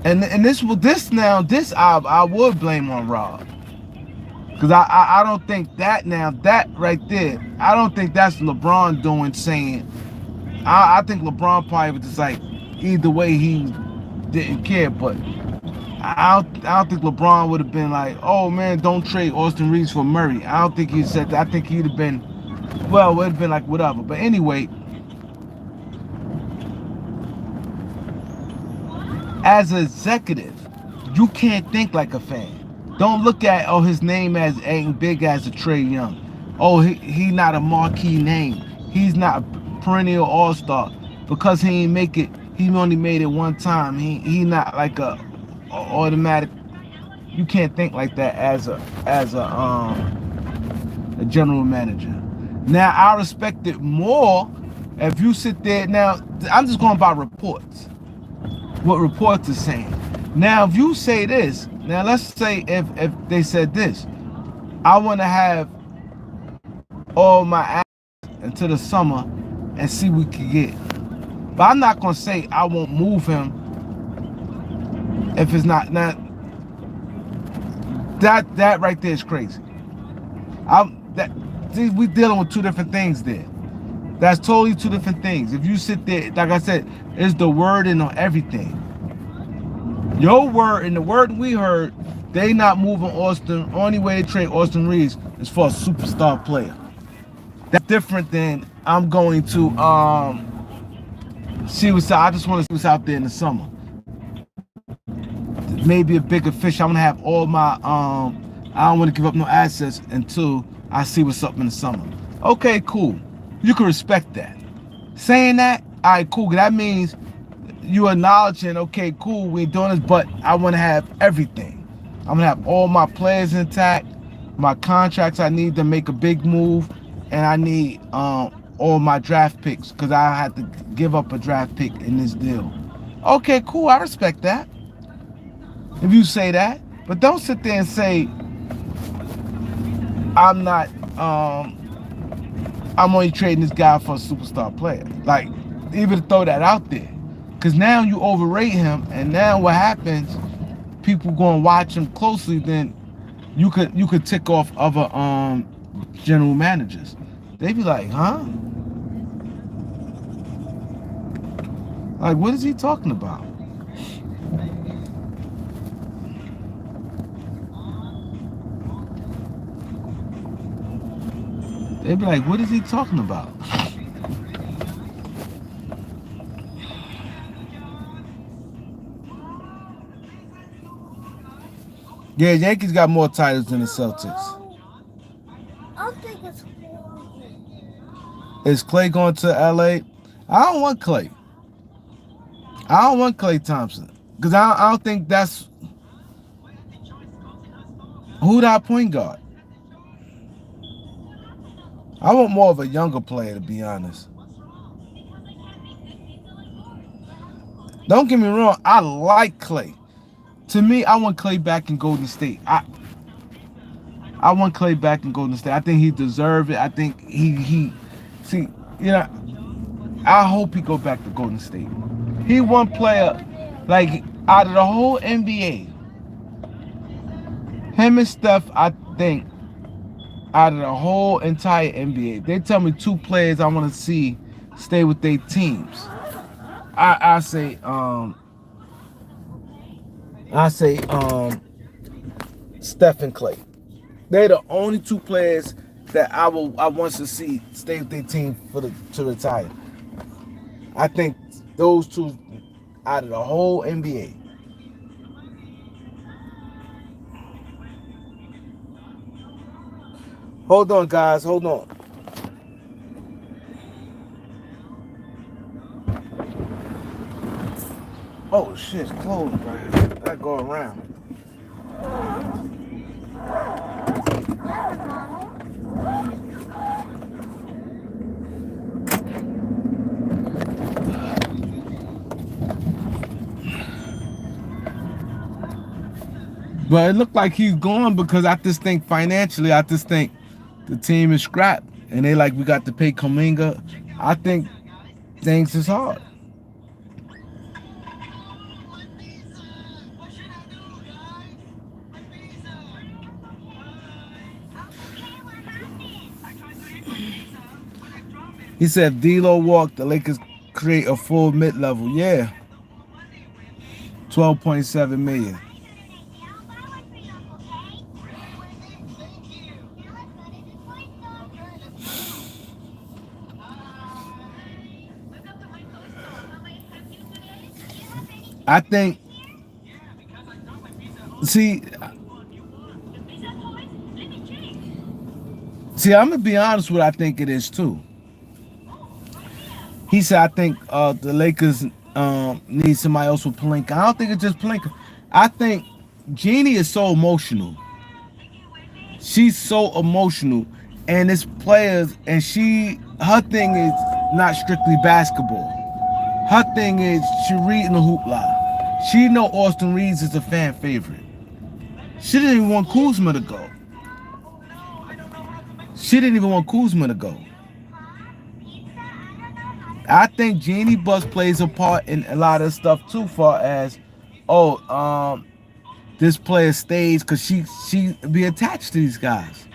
And this I would blame on Rob. Because I don't think that right there, I don't think that's LeBron doing saying. I think LeBron probably was just like, either way he didn't care, but I don't think LeBron would have been like, oh man, don't trade Austin Reeves for Murray. I don't think he said that. I think he'd have been, well, it would have been like whatever. But anyway, as an executive, you can't think like a fan. Don't look at, his name as ain't big as a Trae Young. Oh, he not a marquee name. He's not a perennial all-star because he ain't make it. He only made it one time. He not like a automatic. You can't think like that as a general manager. Now I respect it more if you sit there. Now I'm just going by reports. What reports are saying. Now if you say this, now let's say if they said this, I want to have all my assets until the summer and see what we can get. But I'm not gonna say I won't move him if it's not that right there is crazy. We dealing with two different things there. That's totally two different things. If you sit there, like I said, it's the wording on everything. Your word and the word we heard, they not moving Austin. Only way they trade Austin Reeves is for a superstar player. That's different than I'm going to see what's out. I just want to see what's out there in the summer. Maybe a bigger fish. I want to have all my I don't want to give up no assets until I see what's up in the summer. Okay, cool. You can respect that. Saying that, all right, cool. That means you acknowledging, okay, cool, we're doing this, but I want to have everything. I'm gonna have all my players intact, my contracts I need to make a big move, and I need all my draft picks because I had to give up a draft pick in this deal. Okay, cool, I respect that. If you say that, but don't sit there and say I'm not I'm only trading this guy for a superstar player. Like, even to throw that out there. Because now you overrate him, and now what happens, people go and watch him closely, then you could tick off other general managers. They be like, huh? Like, what is he talking about? They be like, what is he talking about? Yeah, Yankees got more titles than the Celtics. Is Klay going to LA? I don't want Klay. I don't want Klay Thompson. Because I don't think that's who that point guard. I want more of a younger player, to be honest. Don't get me wrong, I like Klay. To me, I want Klay back in Golden State. I want Klay back in Golden State. I think he deserves it. I think he see, you know, I hope he go back to Golden State. He one player, like out of the whole NBA, him and Steph, I think out of the whole entire NBA, they tell me two players I want to see stay with their teams. I say Steph and Klay. They're the only two players that I want to see stay with their team to retire. I think those two out of the whole NBA. Hold on, guys. Hold on. Oh shit, it's closed, right? I go around. But it looked like he's gone because I just think financially, I just think the team is scrapped. And they like, we got to pay Kuminga. I think things is hard. He said if D'Lo walked, the Lakers create a full mid-level. Yeah. 12.7 million. I think see I'm gonna be honest with what I think it is too. He said I think the Lakers need somebody else with Pelinka. I don't think it's just Pelinka. I think Jeanie is so emotional. She's so emotional, and it's players, and her thing is not strictly basketball. Her thing is she reading the hoopla. She know Austin Reeves is a fan favorite. She didn't even want Kuzma to go. She didn't even want Kuzma to go. I think Jeanie Buss plays a part in a lot of stuff too, far as this player stays because she be attached to these guys.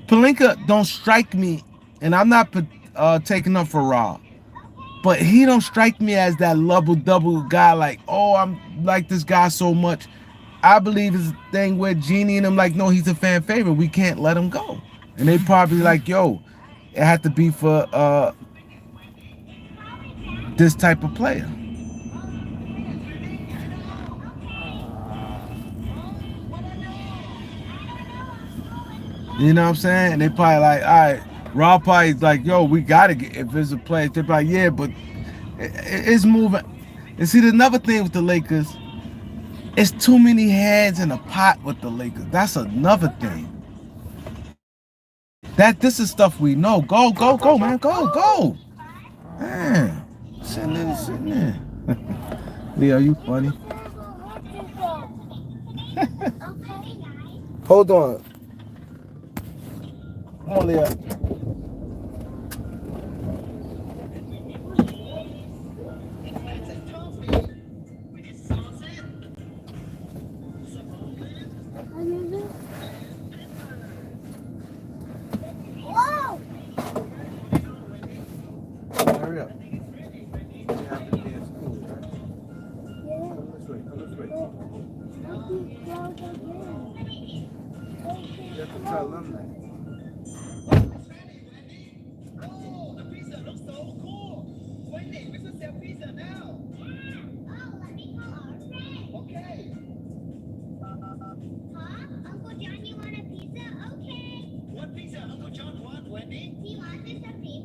Pelinka don't strike me, and I'm not taking up for Rob, but he don't strike me as that double guy. Like, oh, I'm like this guy so much. I believe it's a thing where Jeanie and him like, no, he's a fan favorite. We can't let him go, and they probably like, yo, it had to be for this type of player. You know what I'm saying? And they probably like, all right, Rob probably like, yo, we gotta get if it's a player. They're like, yeah, but it's moving. And see, another thing with the Lakers, it's too many hands in a pot with the Lakers. That's another thing. This is stuff we know. Go, man, go. Man, sitting there. Leo, you funny. Hold on. Come on, Leo. Hurry up. You have to tell them that. What pizza Uncle John wants, Wendy? He wants a pizza.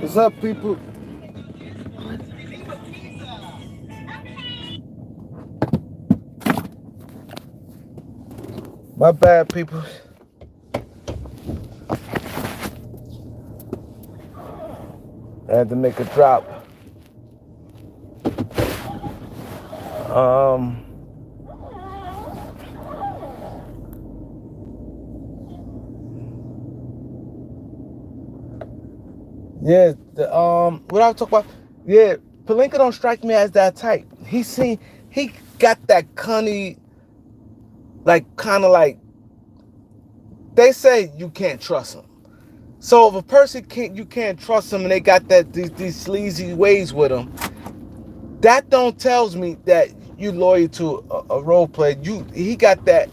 What's up, people? My bad, people. I had to make a drop. Yeah, what I was talking about, yeah, Pelinka don't strike me as that type. He got that cunny, like, kind of like, they say you can't trust him. So if a person you can't trust them and they got these sleazy ways with them, that don't tells me that you loyal to a role player. He got that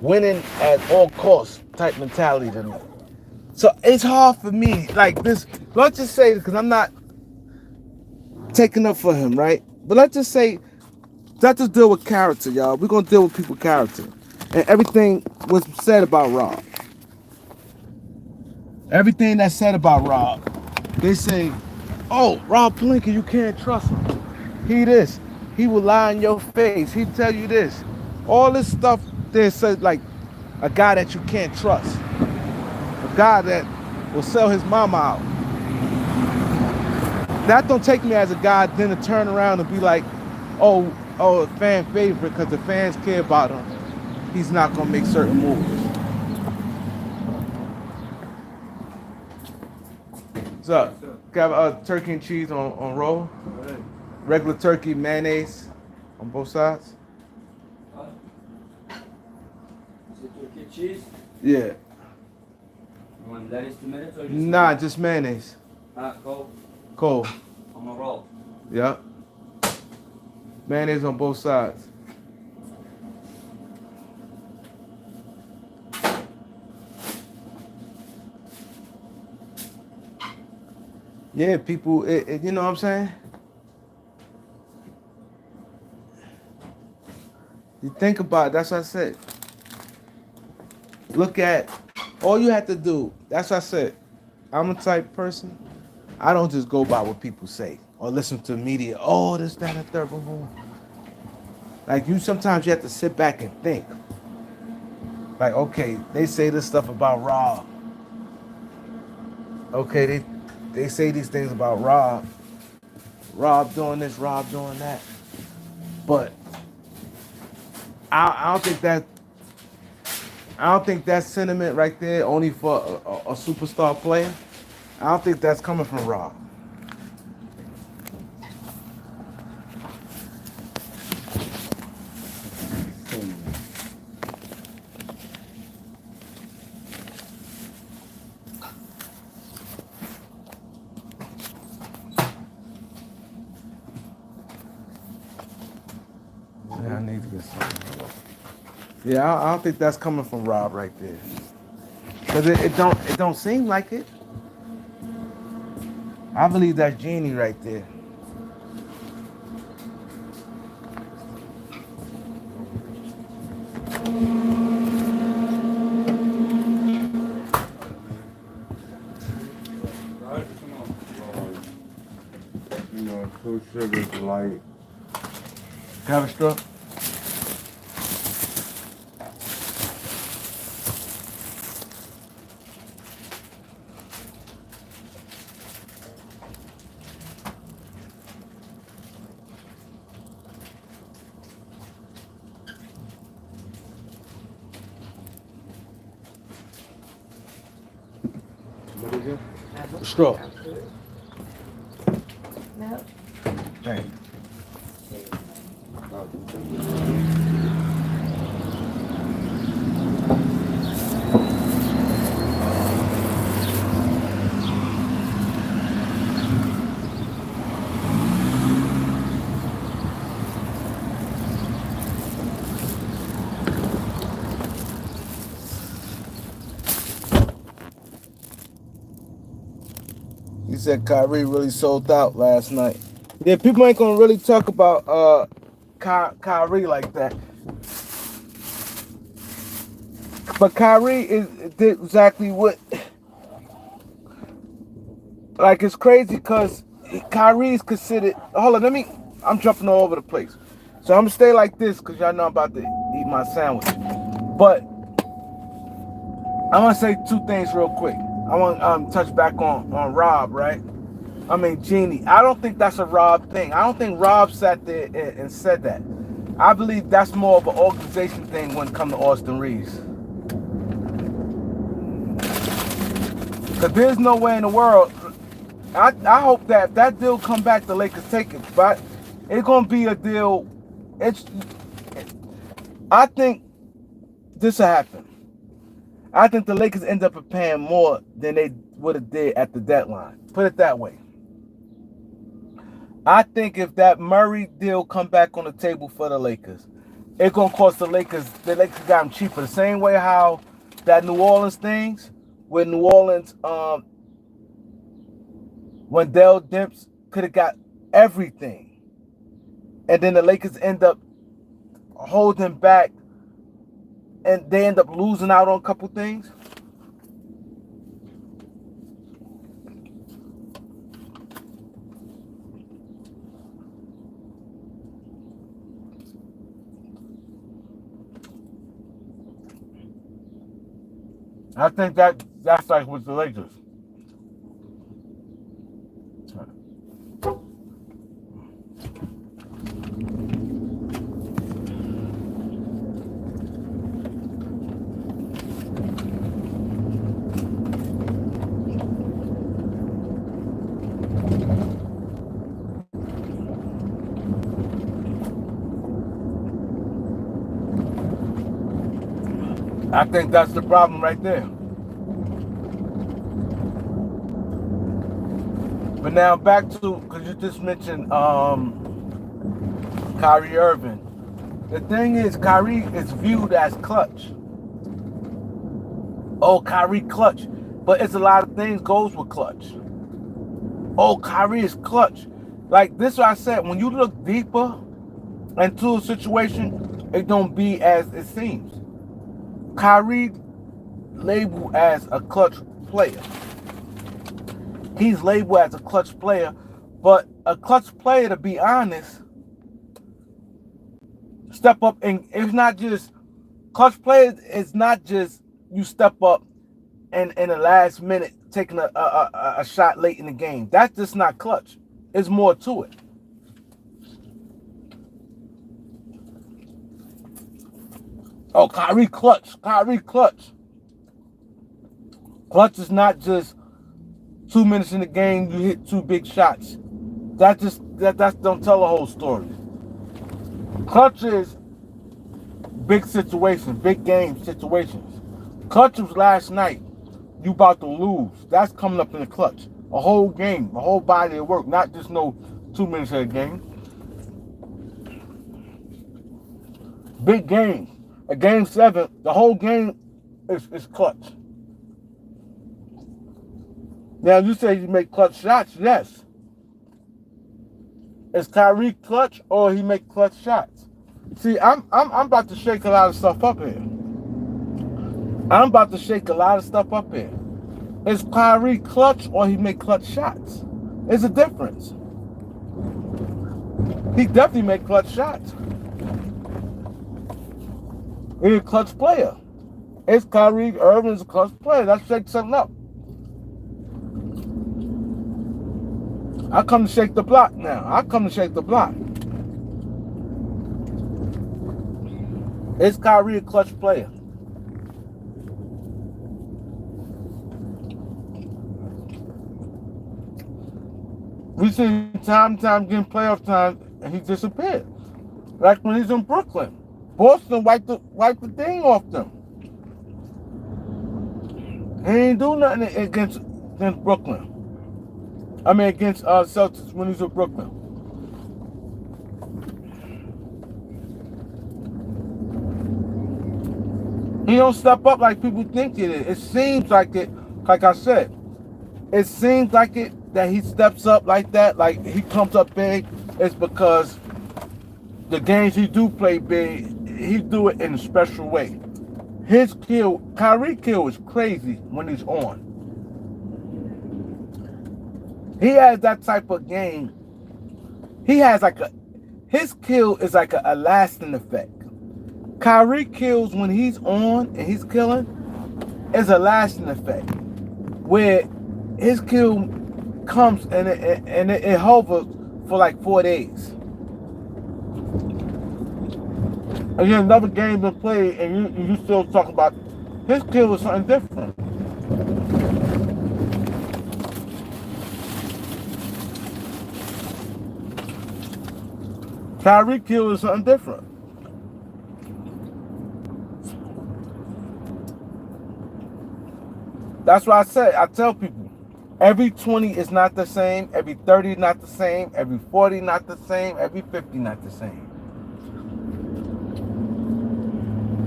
winning at all costs type mentality to me. So it's hard for me, like this. Let's just say, because I'm not taking up for him, right? But let's just say, let's just deal with character, y'all. We're gonna deal with people's character, and everything was said about Rob. Everything that's said about Rob, they say, oh, Rob Pelinka, you can't trust him. He this. He will lie in your face. He tell you this. All this stuff they said, like a guy that you can't trust. A guy that will sell his mama out. That don't take me as a guy then to turn around and be like, oh, a fan favorite because the fans care about him. He's not going to make certain moves. What's up? Got turkey and cheese on roll. Regular turkey, mayonnaise on both sides. Is it turkey cheese? Yeah. You want lettuce, tomatoes, or just Nah, just mayonnaise. cold? Cold. On a roll. Yeah. Mayonnaise on both sides. Yeah, people, you know what I'm saying? You think about it, that's what I said. Look at, all you have to do, that's what I said. I'm a type person, I don't just go by what people say or listen to media. Oh, this, that, and third, boom, boom. Like sometimes you have to sit back and think. Like, okay, they say this stuff about Rob. Okay, they say these things about Rob. Rob doing this, Rob doing that. But I don't think that sentiment right there only for a superstar player. I don't think that's coming from Rob. Yeah, I need to get something. Yeah, I don't think that's coming from Rob right there. Cause it don't seem like it. I believe that's Jeanie right there. You know, 2 sugars light. Have a straw? What is it? Straw. No. Thank you. said Kyrie really sold out last night. Yeah, people ain't gonna really talk about Kyrie like that. But Kyrie did exactly what. Like, it's crazy because Kyrie is considered. Hold on, I'm jumping all over the place. So I'm gonna stay like this because y'all know I'm about to eat my sandwich. But I want to say two things real quick. I want to touch back on Rob, right? I mean, Jeanie. I don't think that's a Rob thing. I don't think Rob sat there and said that. I believe that's more of an organization thing when it comes to Austin Reeves. Because there's no way in the world. I hope that if that deal come back, the Lakers take it. But it's going to be a deal. I think this will happen. I think the Lakers end up paying more than they would have did at the deadline. Put it that way. I think if that Murray deal come back on the table for the Lakers, it's going to cost the Lakers got them cheaper. The same way how that New Orleans things, with New Orleans, when Dell Demps could have got everything. And then the Lakers end up holding back and they end up losing out on a couple things. I think that's like with the Lakers. I think that's the problem right there. But now back to, because you just mentioned Kyrie Irving. The thing is, Kyrie is viewed as clutch. Oh, Kyrie clutch. But it's a lot of things goes with clutch. Oh, Kyrie is clutch. Like this, what I said, when you look deeper into a situation, it don't be as it seems. Kyrie labeled as a clutch player. He's labeled as a clutch player, but a clutch player, to be honest, step up, and it's not just clutch players. It's not just you step up and in the last minute taking a shot late in the game. That's just not clutch. It's more to it. Oh, Kyrie clutch. Kyrie clutch. Clutch is not just 2 minutes in the game, you hit 2 big shots. That don't tell the whole story. Clutch is big situations, big game situations. Clutch was last night. You about to lose. That's coming up in the clutch. A whole game, a whole body of work, not just no 2 minutes of a game. Big game. A game 7, the whole game is clutch. Now, you say you make clutch shots, yes. Is Kyrie clutch or he make clutch shots? See, I'm about to shake a lot of stuff up here. Is Kyrie clutch or he make clutch shots? There's a difference. He definitely make clutch shots. He's a clutch player. It's Kyrie Irving's a clutch player. Let's shake something up. I come to shake the block now. Is Kyrie a clutch player? We see him time and time getting playoff time and he disappeared. Like when he's in Brooklyn. Boston wiped the thing off them. He ain't do nothing against Brooklyn. I mean against Celtics when he's in Brooklyn. He don't step up like people think it is. It seems like it, like I said, it seems like it that he steps up like that, like he comes up big, is because the games he do play big, he do it in a special way. His kill, Kyrie kill is crazy when he's on. He has that type of game. He has like his kill is like a lasting effect. Kyrie kills when he's on and he's killing is a lasting effect. Where his kill comes and it hovers for like 4 days. Again, another game been played and you still talking about his kill is something different. Kyrie kill is something different. That's why I tell people, every 20 is not the same, every 30 not the same, every 40 not the same, every 50 not the same.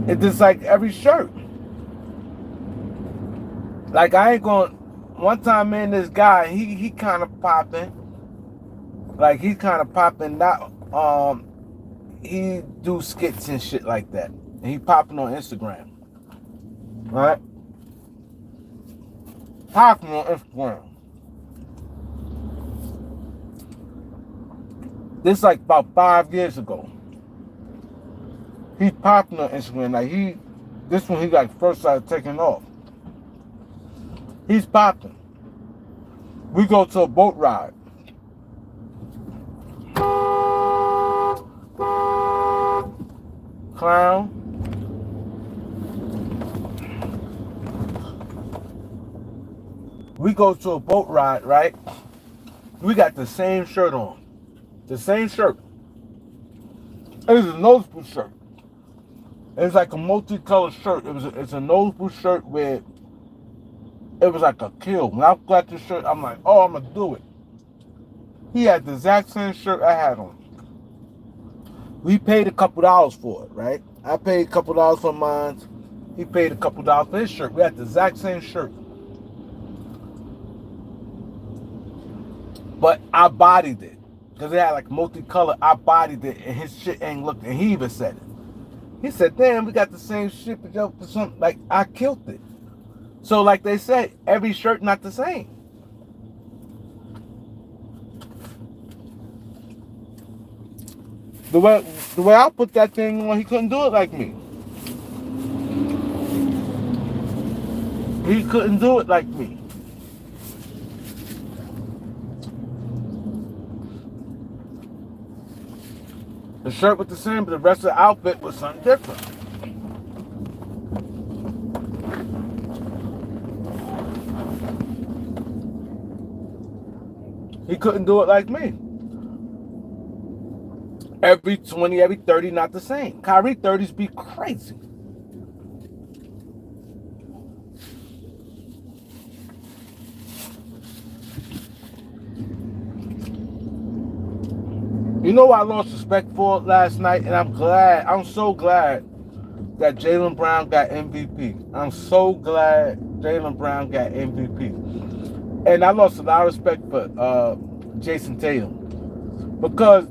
It's just like every shirt. Like I ain't going, one time man, this guy, he kind of popping. Like he's kind of popping, not, he do skits and shit like that. And he popping on Instagram. Right? Popping on Instagram. This like about 5 years ago. He's popping on Instagram. Like this one he like first started taking off. He's popping. We go to a boat ride. Clown. We go to a boat ride, right? We got the same shirt on. The same shirt. It was a nosebleed shirt. It's like a multicolored shirt. It's a nosebleed shirt where it was like a kill. When I got this shirt, I'm like, oh, I'm going to do it. He had the exact same shirt I had on. We paid a couple dollars for it, right? I paid a couple dollars for mine. He paid a couple dollars for his shirt. We had the exact same shirt. But I bodied it. Because it had like multicolor. I bodied it and his shit ain't looked. And he even said it. He said, damn, we got the same shit. But something like I killed it. So like they said, every shirt not the same. The way I put that thing on, he couldn't do it like me. He couldn't do it like me. The shirt was the same, but the rest of the outfit was something different. He couldn't do it like me. Every 20, every 30, not the same. Kyrie 30s be crazy. You know what I lost respect for last night? And I'm so glad that Jaylen Brown got MVP. I'm so glad Jaylen Brown got MVP. And I lost a lot of respect for Jason Tatum. Because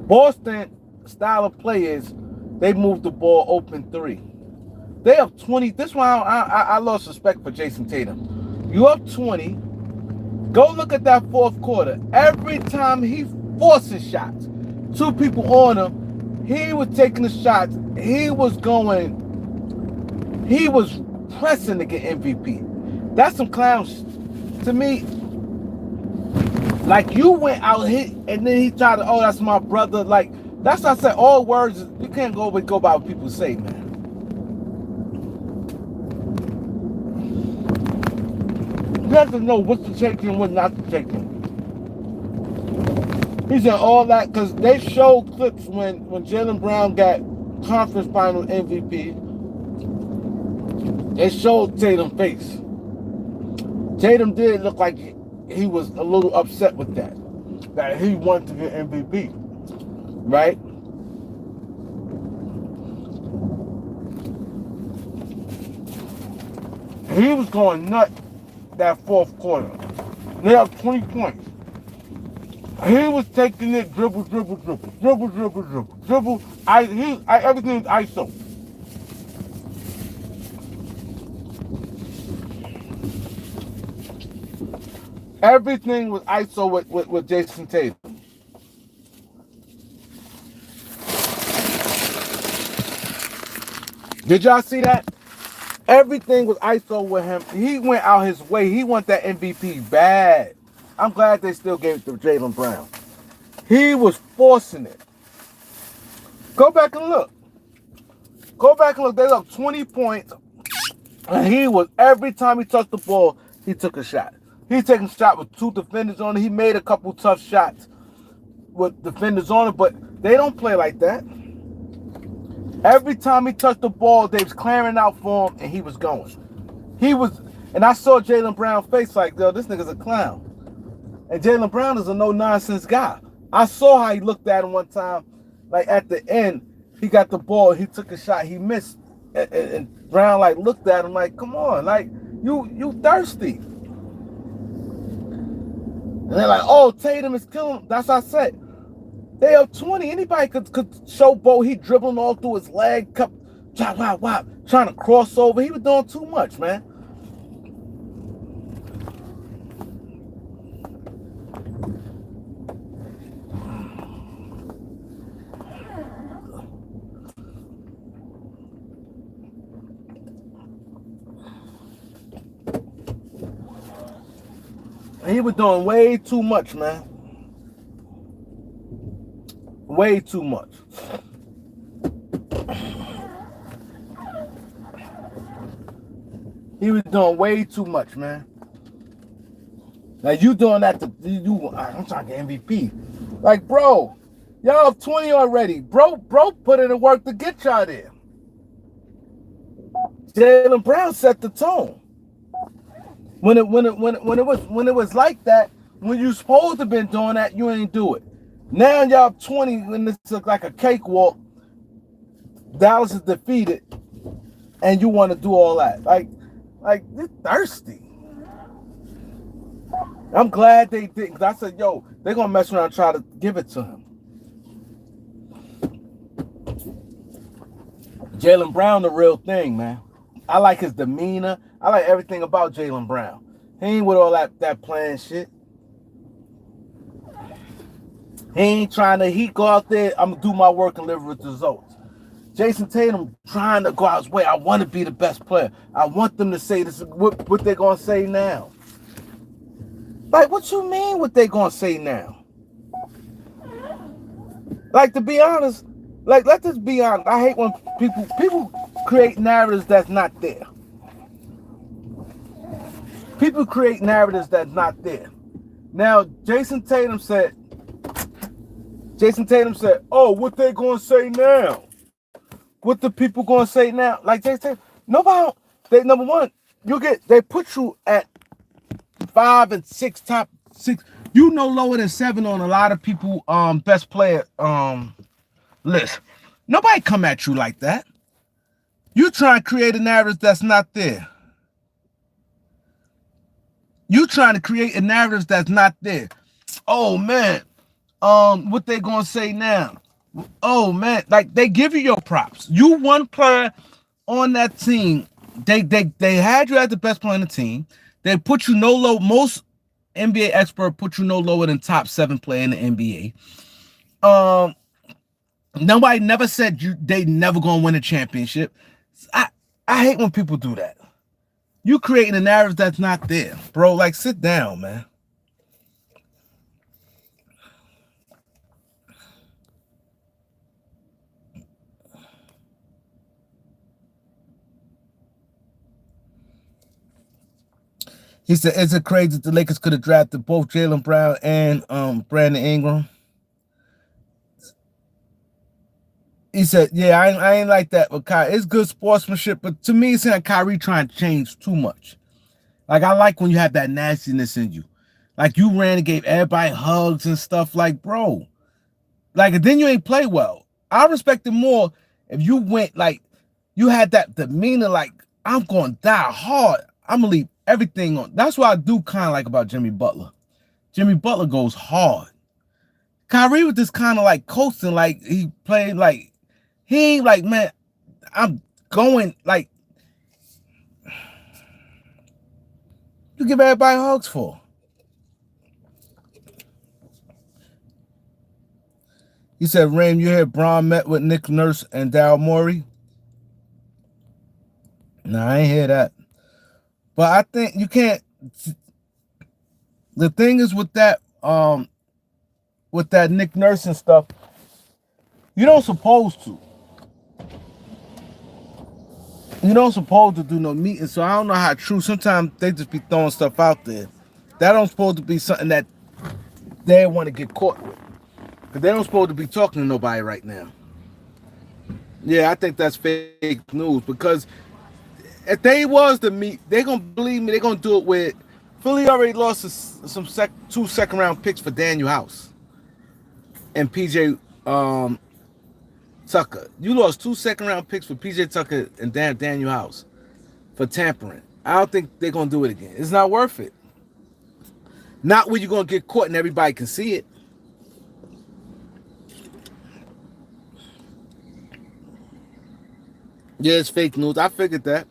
Boston style of players, they move the ball open three. They up 20. This one, I lost respect for Jason Tatum. You up 20. Go look at that fourth quarter. Every time he forces shots, two people on him, he was taking the shots. He was pressing to get MVP. That's some clown shit. To me, like you went out hit and then he tried to, oh, that's my brother. Like, that's why I said all words, you can't go by what people say, man. You have to know what to take and what not to take. He said all that because they showed clips when Jaylen Brown got conference final MVP. They showed Tatum's face. Tatum did look like he was a little upset with that he wanted to get MVP, right? He was going nuts that fourth quarter. They have 20 points. He was taking it dribble. Everything was ISO. Everything was ISO with Jason Tatum. Did y'all see that? Everything was ISO with him. He went out his way. He want that MVP bad. I'm glad they still gave it to Jaylen Brown. He was forcing it. Go back and look. They up 20 points. And he was, every time he touched the ball, he took a shot. He taking a shot with 2 defenders on it. He made a couple tough shots with defenders on it, but they don't play like that. Every time he touched the ball, they was clearing out for him, and he was going. And I saw Jaylen Brown's face like, yo, this nigga's a clown. And Jaylen Brown is a no-nonsense guy. I saw how he looked at him one time, like at the end, he got the ball, he took a shot, he missed. And Brown like looked at him like, come on, like, you thirsty. And they're like, oh, Tatum is killing him. That's what I said. They up 20. Anybody could showboat. He dribbling all through his leg, trying to cross over. He was doing too much, man. He was doing way too much, man. Way too much. He was doing way too much, man. Now you doing that I'm trying to get MVP. Like, bro, y'all have 20 already. Bro put in the work to get y'all there. Jaylen Brown set the tone. When it was like that, when you supposed to been doing that, you ain't do it. Now y'all 20 when this look like a cakewalk. Dallas is defeated, and you want to do all that. Like you're thirsty. I'm glad they did, because I said, yo, they're gonna mess around and try to give it to him. Jaylen Brown, the real thing, man. I like his demeanor. I like everything about Jaylen Brown. He ain't with all that playing shit. He ain't trying to, he go out there, I'm going to do my work and live with results. Jason Tatum trying to go out his way. I want to be the best player. I want them to say this. What they going to say now? Like, what you mean what they going to say now? Like, to be honest, like, let's just be honest. I hate when people create narratives that's not there. People create narratives that's not there. Now, Jason Tatum said, oh, what they gonna say now? What the people gonna say now? Like Jason Tatum, number one, they put you at 5 and 6, top 6. You no lower than 7 on a lot of people best player list. Nobody come at you like that. You trying to create a narrative that's not there. You trying to create a narrative that's not there. Oh man, what they gonna say now? Oh man, like they give you your props. You one player on that team. They had you as the best player on the team. They put you no low. Most NBA expert put you no lower than top 7 player in the NBA. Nobody never said they never gonna win a championship. I hate when people do that. You creating a narrative that's not there, bro. Like, sit down, man. He said, is it crazy that the Lakers could have drafted both Jaylen Brown and Brandon Ingram? He said, yeah, I ain't like that with Kyrie. It's good sportsmanship, but to me, it's like Kyrie trying to change too much. Like, I like when you have that nastiness in you. Like, you ran and gave everybody hugs and stuff. Like, bro. Like, then you ain't play well. I respect it more if you went, like, you had that demeanor, like, I'm going to die hard. I'm going to leave everything on. That's what I do kind of like about Jimmy Butler. Jimmy Butler goes hard. Kyrie was just kind of like coasting, like he played like he ain't like, man, I'm going like you give everybody hugs for. He said, Rain, you heard Braun met with Nick Nurse and Daryl Morey? No, I ain't hear that. But I think you can't. The thing is with that Nick Nurse and stuff, you don't supposed to. You don't supposed to do no meeting, so I don't know how true. Sometimes they just be throwing stuff out there. That don't supposed to be something that they want to get caught with. Because they don't supposed to be talking to nobody right now. Yeah, I think that's fake news. Because if they was to meet, they going to believe me, they going to do it with... Philly already lost two second-round picks for Daniel House and P.J. Tucker. You lost 2 second-round picks for P.J. Tucker and Daniel House for tampering. I don't think they're going to do it again. It's not worth it. Not when you're going to get caught and everybody can see it. Yeah, it's fake news. I figured that.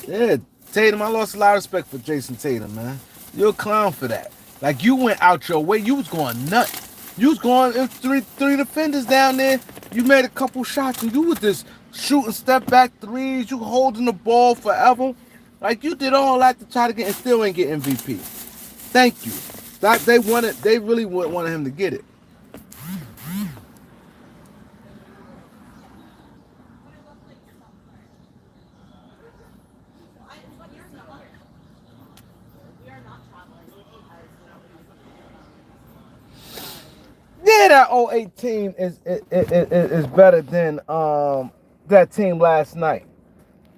Yeah, Tatum, I lost a lot of respect for Jason Tatum, man. You're a clown for that. Like, you went out your way. You was going nuts. You was going, it was three defenders down there. You made a couple shots, and you was just shooting step-back threes. You holding the ball forever. Like, you did all that to try to get, and still ain't get MVP. Thank you. They really wanted him to get it. Yeah, that 08 team is better than that team last night.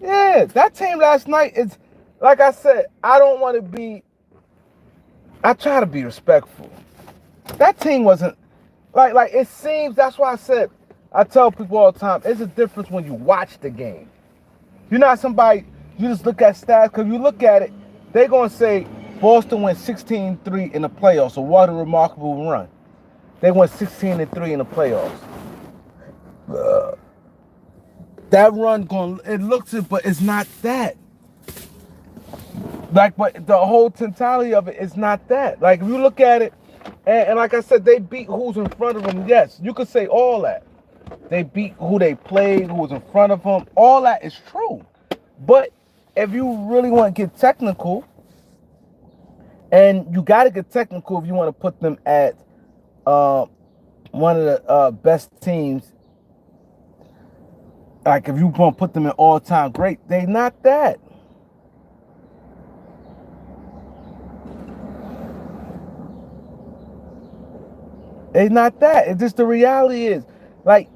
Yeah, that team last night is, like I said, I don't want to be, I try to be respectful. That team wasn't, like it seems, that's why I said, I tell people all the time, it's a difference when you watch the game. You're not somebody, you just look at stats, because you look at it, they're going to say Boston went 16-3 in the playoffs, so what a remarkable run. They went 16-3 in the playoffs. That run it looks it, but it's not that. Like, but the whole totality of it is not that. Like, if you look at it, and like I said, they beat who's in front of them. Yes, you could say all that. They beat who they played, who was in front of them. All that is true. But if you really want to get technical, and you got to get technical if you want to put them at one of the best teams. Like, if you want to put them in all-time great, they not that. They not that. It's just the reality is, like,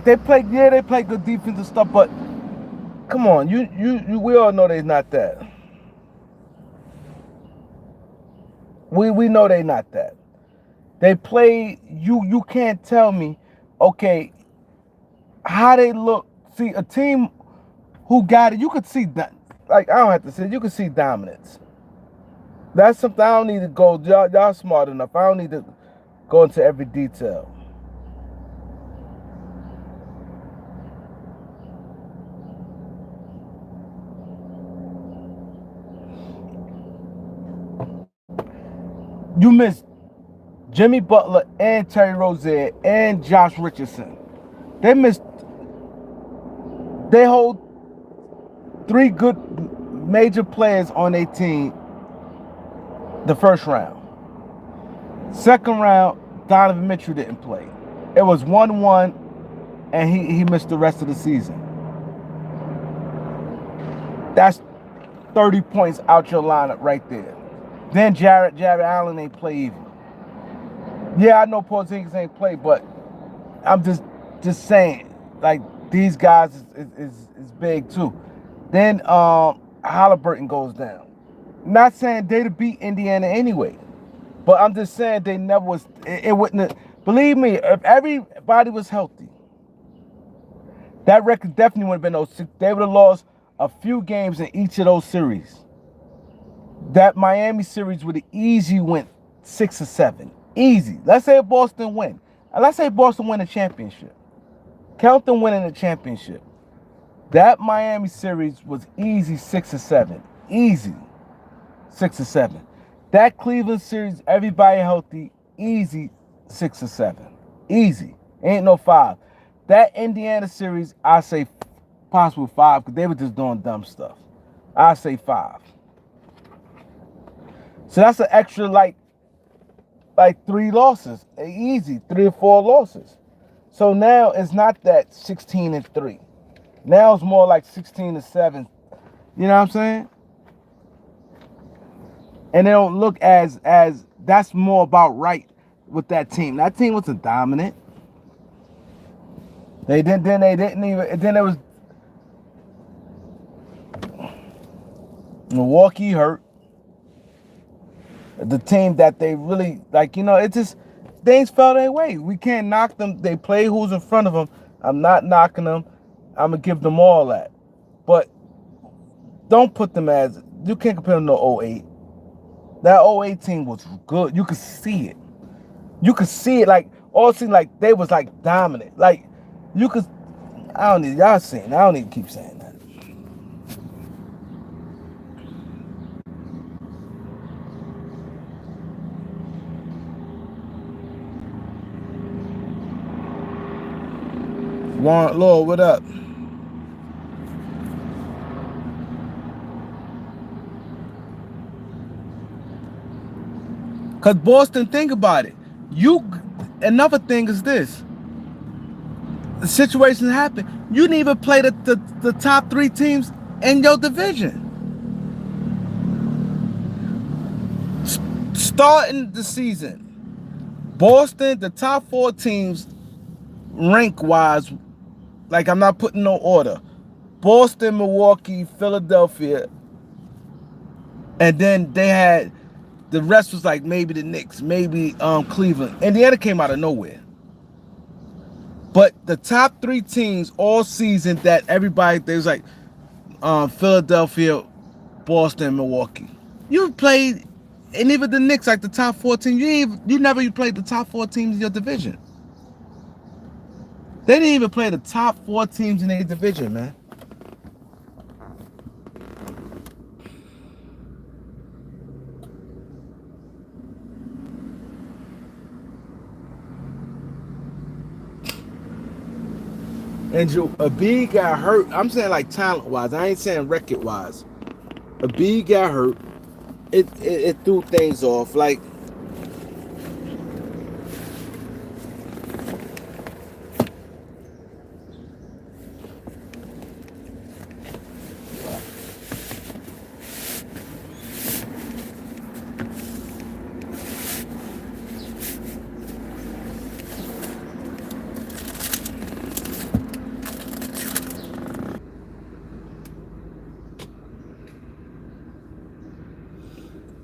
they play good defense and stuff, but come on, we all know they're not that. We know they're not that. They play, you can't tell me, okay, how they look. See, a team who got it, you could see that. Like, I don't have to say, you can see dominance. That's something I don't need to go, y'all smart enough. I don't need to go into every detail. You missed Jimmy Butler and Terry Rozier and Josh Richardson. They hold 3 good major players on their team the first round. Second round, Donovan Mitchell didn't play. It was 1-1, and he missed the rest of the season. That's 30 points out your lineup right there. Then Jared Allen ain't play either. Yeah, I know Porzingis ain't play, but I'm just saying, like, these guys is big too. Then Halliburton goes down. Not saying they'd have beat Indiana anyway, but I'm just saying they never was. It wouldn't have, believe me, if everybody was healthy, that record definitely would have been those 6. They would have lost a few games in each of those series. That Miami series would have easy went 6 or 7. Easy. Let's say Boston win. Let's say Boston win a championship. Count them winning the championship. That Miami series was easy 6 or 7. Easy 6 or 7. That Cleveland series, everybody healthy, easy 6 or 7. Easy. Ain't no 5. That Indiana series, I say possible 5 because they were just doing dumb stuff. I say 5. So that's an extra like 3 losses. Easy, 3 or 4 losses. So now it's not that 16-3. Now it's more like 16-7. You know what I'm saying? And they don't look as that's more about right with that team. That team wasn't dominant. They didn't even. Then it was Milwaukee hurt. The team that they really like, it just things fell their way. We can't knock them. They play who's in front of them. I'm not knocking them. I'm gonna give them all that, but don't put them as you can't compare them to 08. That 08 team was good. You could see it. You could see it like all seemed like they was like dominant. Like you could. I don't need y'all saying. I don't need to keep saying that. Warren Lord, what up? Because Boston, think about it. Another thing is this. The situation happened. You didn't even play the top 3 teams in your division. Starting the season, Boston, the top 4 teams, rank-wise, like I'm not putting no order. Boston, Milwaukee, Philadelphia, and then they had the rest was like maybe the Knicks, maybe Cleveland. Indiana came out of nowhere. But the top 3 teams all season that everybody there was like Philadelphia, Boston, Milwaukee. You played, and even the Knicks, like the top 4 teams, you never played the top 4 teams in your division. They didn't even play the top 4 teams in their division, man. And Embiid got hurt. I'm saying like talent-wise. I ain't saying record-wise. Embiid got hurt. It threw things off. Like,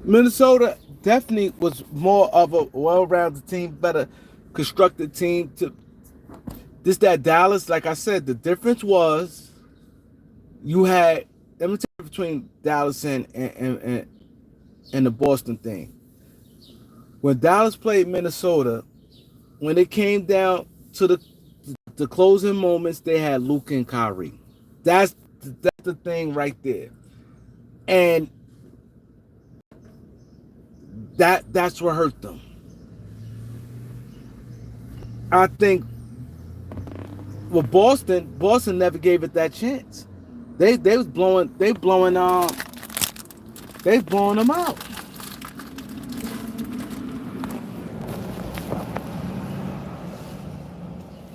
Minnesota definitely was more of a well-rounded team, better constructed team. That Dallas, like I said, the difference was you had, let me tell you between Dallas and the Boston thing. When Dallas played Minnesota, when it came down to the closing moments, they had Luka and Kyrie. That's the thing right there. And that's what hurt them. I think with Boston never gave it that chance. They blowing them out.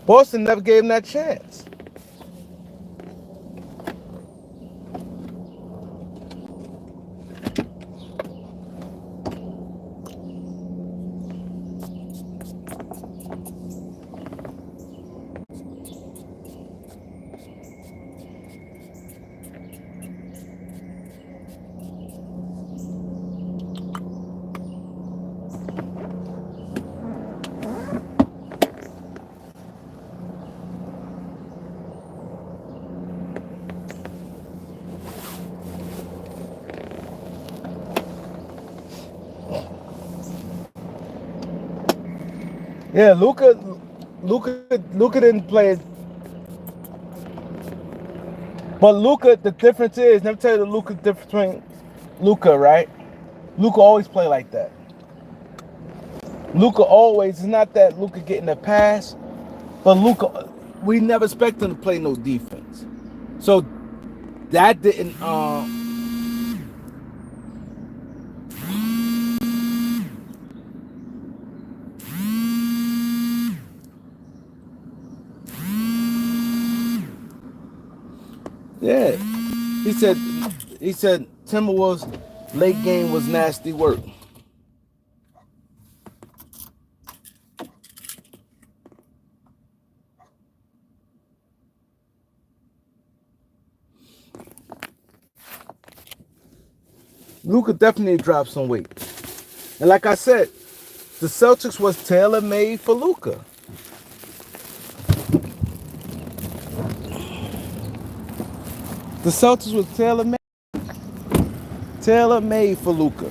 Boston never gave him that chance. Yeah, Luka didn't play. But Luka, the difference is, let me tell you the Luka difference between Luka, right? Luka always play like that. Luka always, it's not that Luka getting a pass, but Luka, we never expect him to play no defense. So that didn't yeah. He said Timberwolves late game was nasty work. Luka definitely dropped some weight. And like I said, the Celtics was tailor-made for Luka. The Celtics was tailor-made for Luka.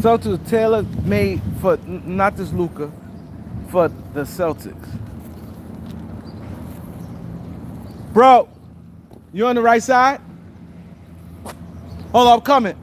Celtics was tailor-made for not just Luka, for the Celtics. Bro, you on the right side? Hold on, I'm coming.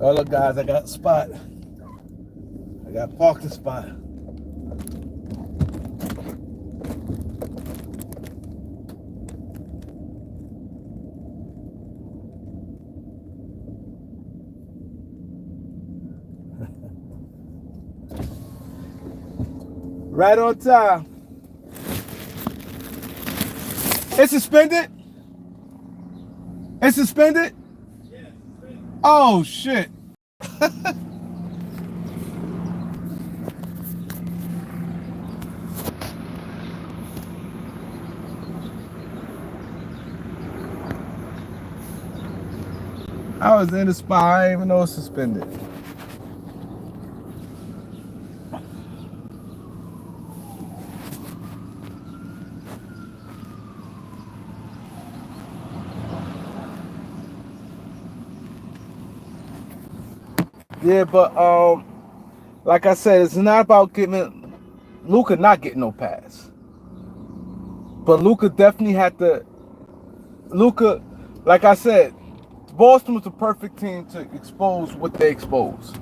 Oh, look, guys, I got a spot. I got a parking spot. Right on time. It's suspended? It's suspended? Yeah. Oh, shit. I was in the spot. I didn't even know it was suspended. Yeah, but like I said, it's not about giving Luka not getting no pass. But Luka definitely had to. Luka, like I said, Boston was the perfect team to expose what they exposed.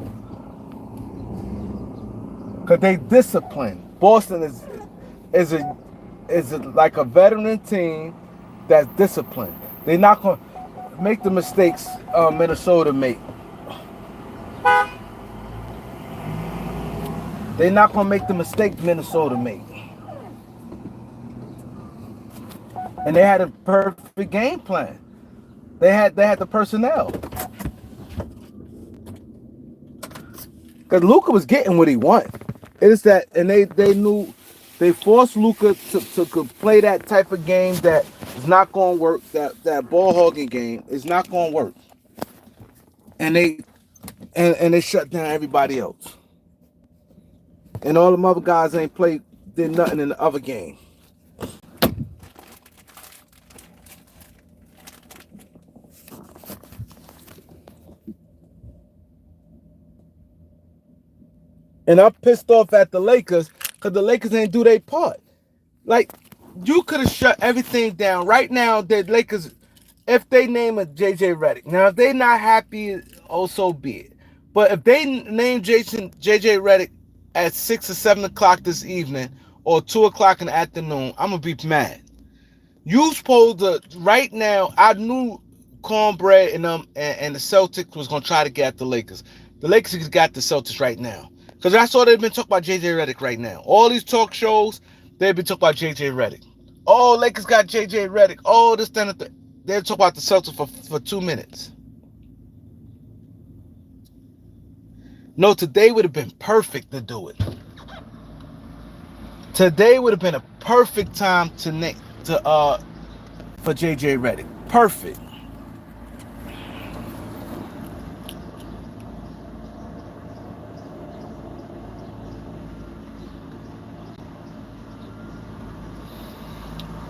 Cause they discipline. Boston is like a veteran team that's disciplined. They're not gonna make the mistakes Minnesota make. They're not gonna make the mistake Minnesota made. And they had a perfect game plan. They had the personnel. Because Luka was getting what he wanted. It is that, and they knew they forced Luka to play that type of game that is not going to work. That ball hogging game is not going to work. And they shut down everybody else. And all them other guys did nothing in the other game. And I'm pissed off at the Lakers because the Lakers didn't do their part. Like, you could have shut everything down. Right now, the Lakers, if they name a JJ Redick, now if they not happy, oh so be it. But if they name JJ Redick at 6 or 7 o'clock this evening or 2 o'clock in the afternoon, I'm gonna be mad. You supposed to right now. I knew Cornbread and and the Celtics was gonna try to get at the Lakers. The Lakers got the Celtics right now because I saw they've been talking about JJ Redick right now. All these talk shows they've been talking about JJ Redick. Oh, Lakers got JJ Redick. Oh, this then they're talking about the Celtics for 2 minutes. No, today would have been perfect to do it. Today would have been a perfect time for JJ Redick. Perfect.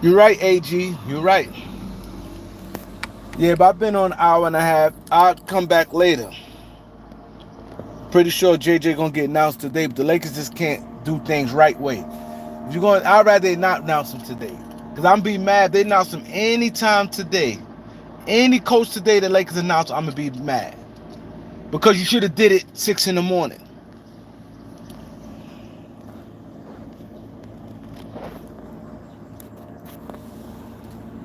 You're right, AG. You're right. Yeah, but I've been on an hour and a half. I'll come back later. Pretty sure JJ gonna get announced today, but the Lakers just can't do things right way. If you're going, I'd rather they not announce him today. Because I'm be mad if they announce him anytime today. Any coach today the Lakers announce, I'm gonna be mad. Because you should have did it 6 in the morning.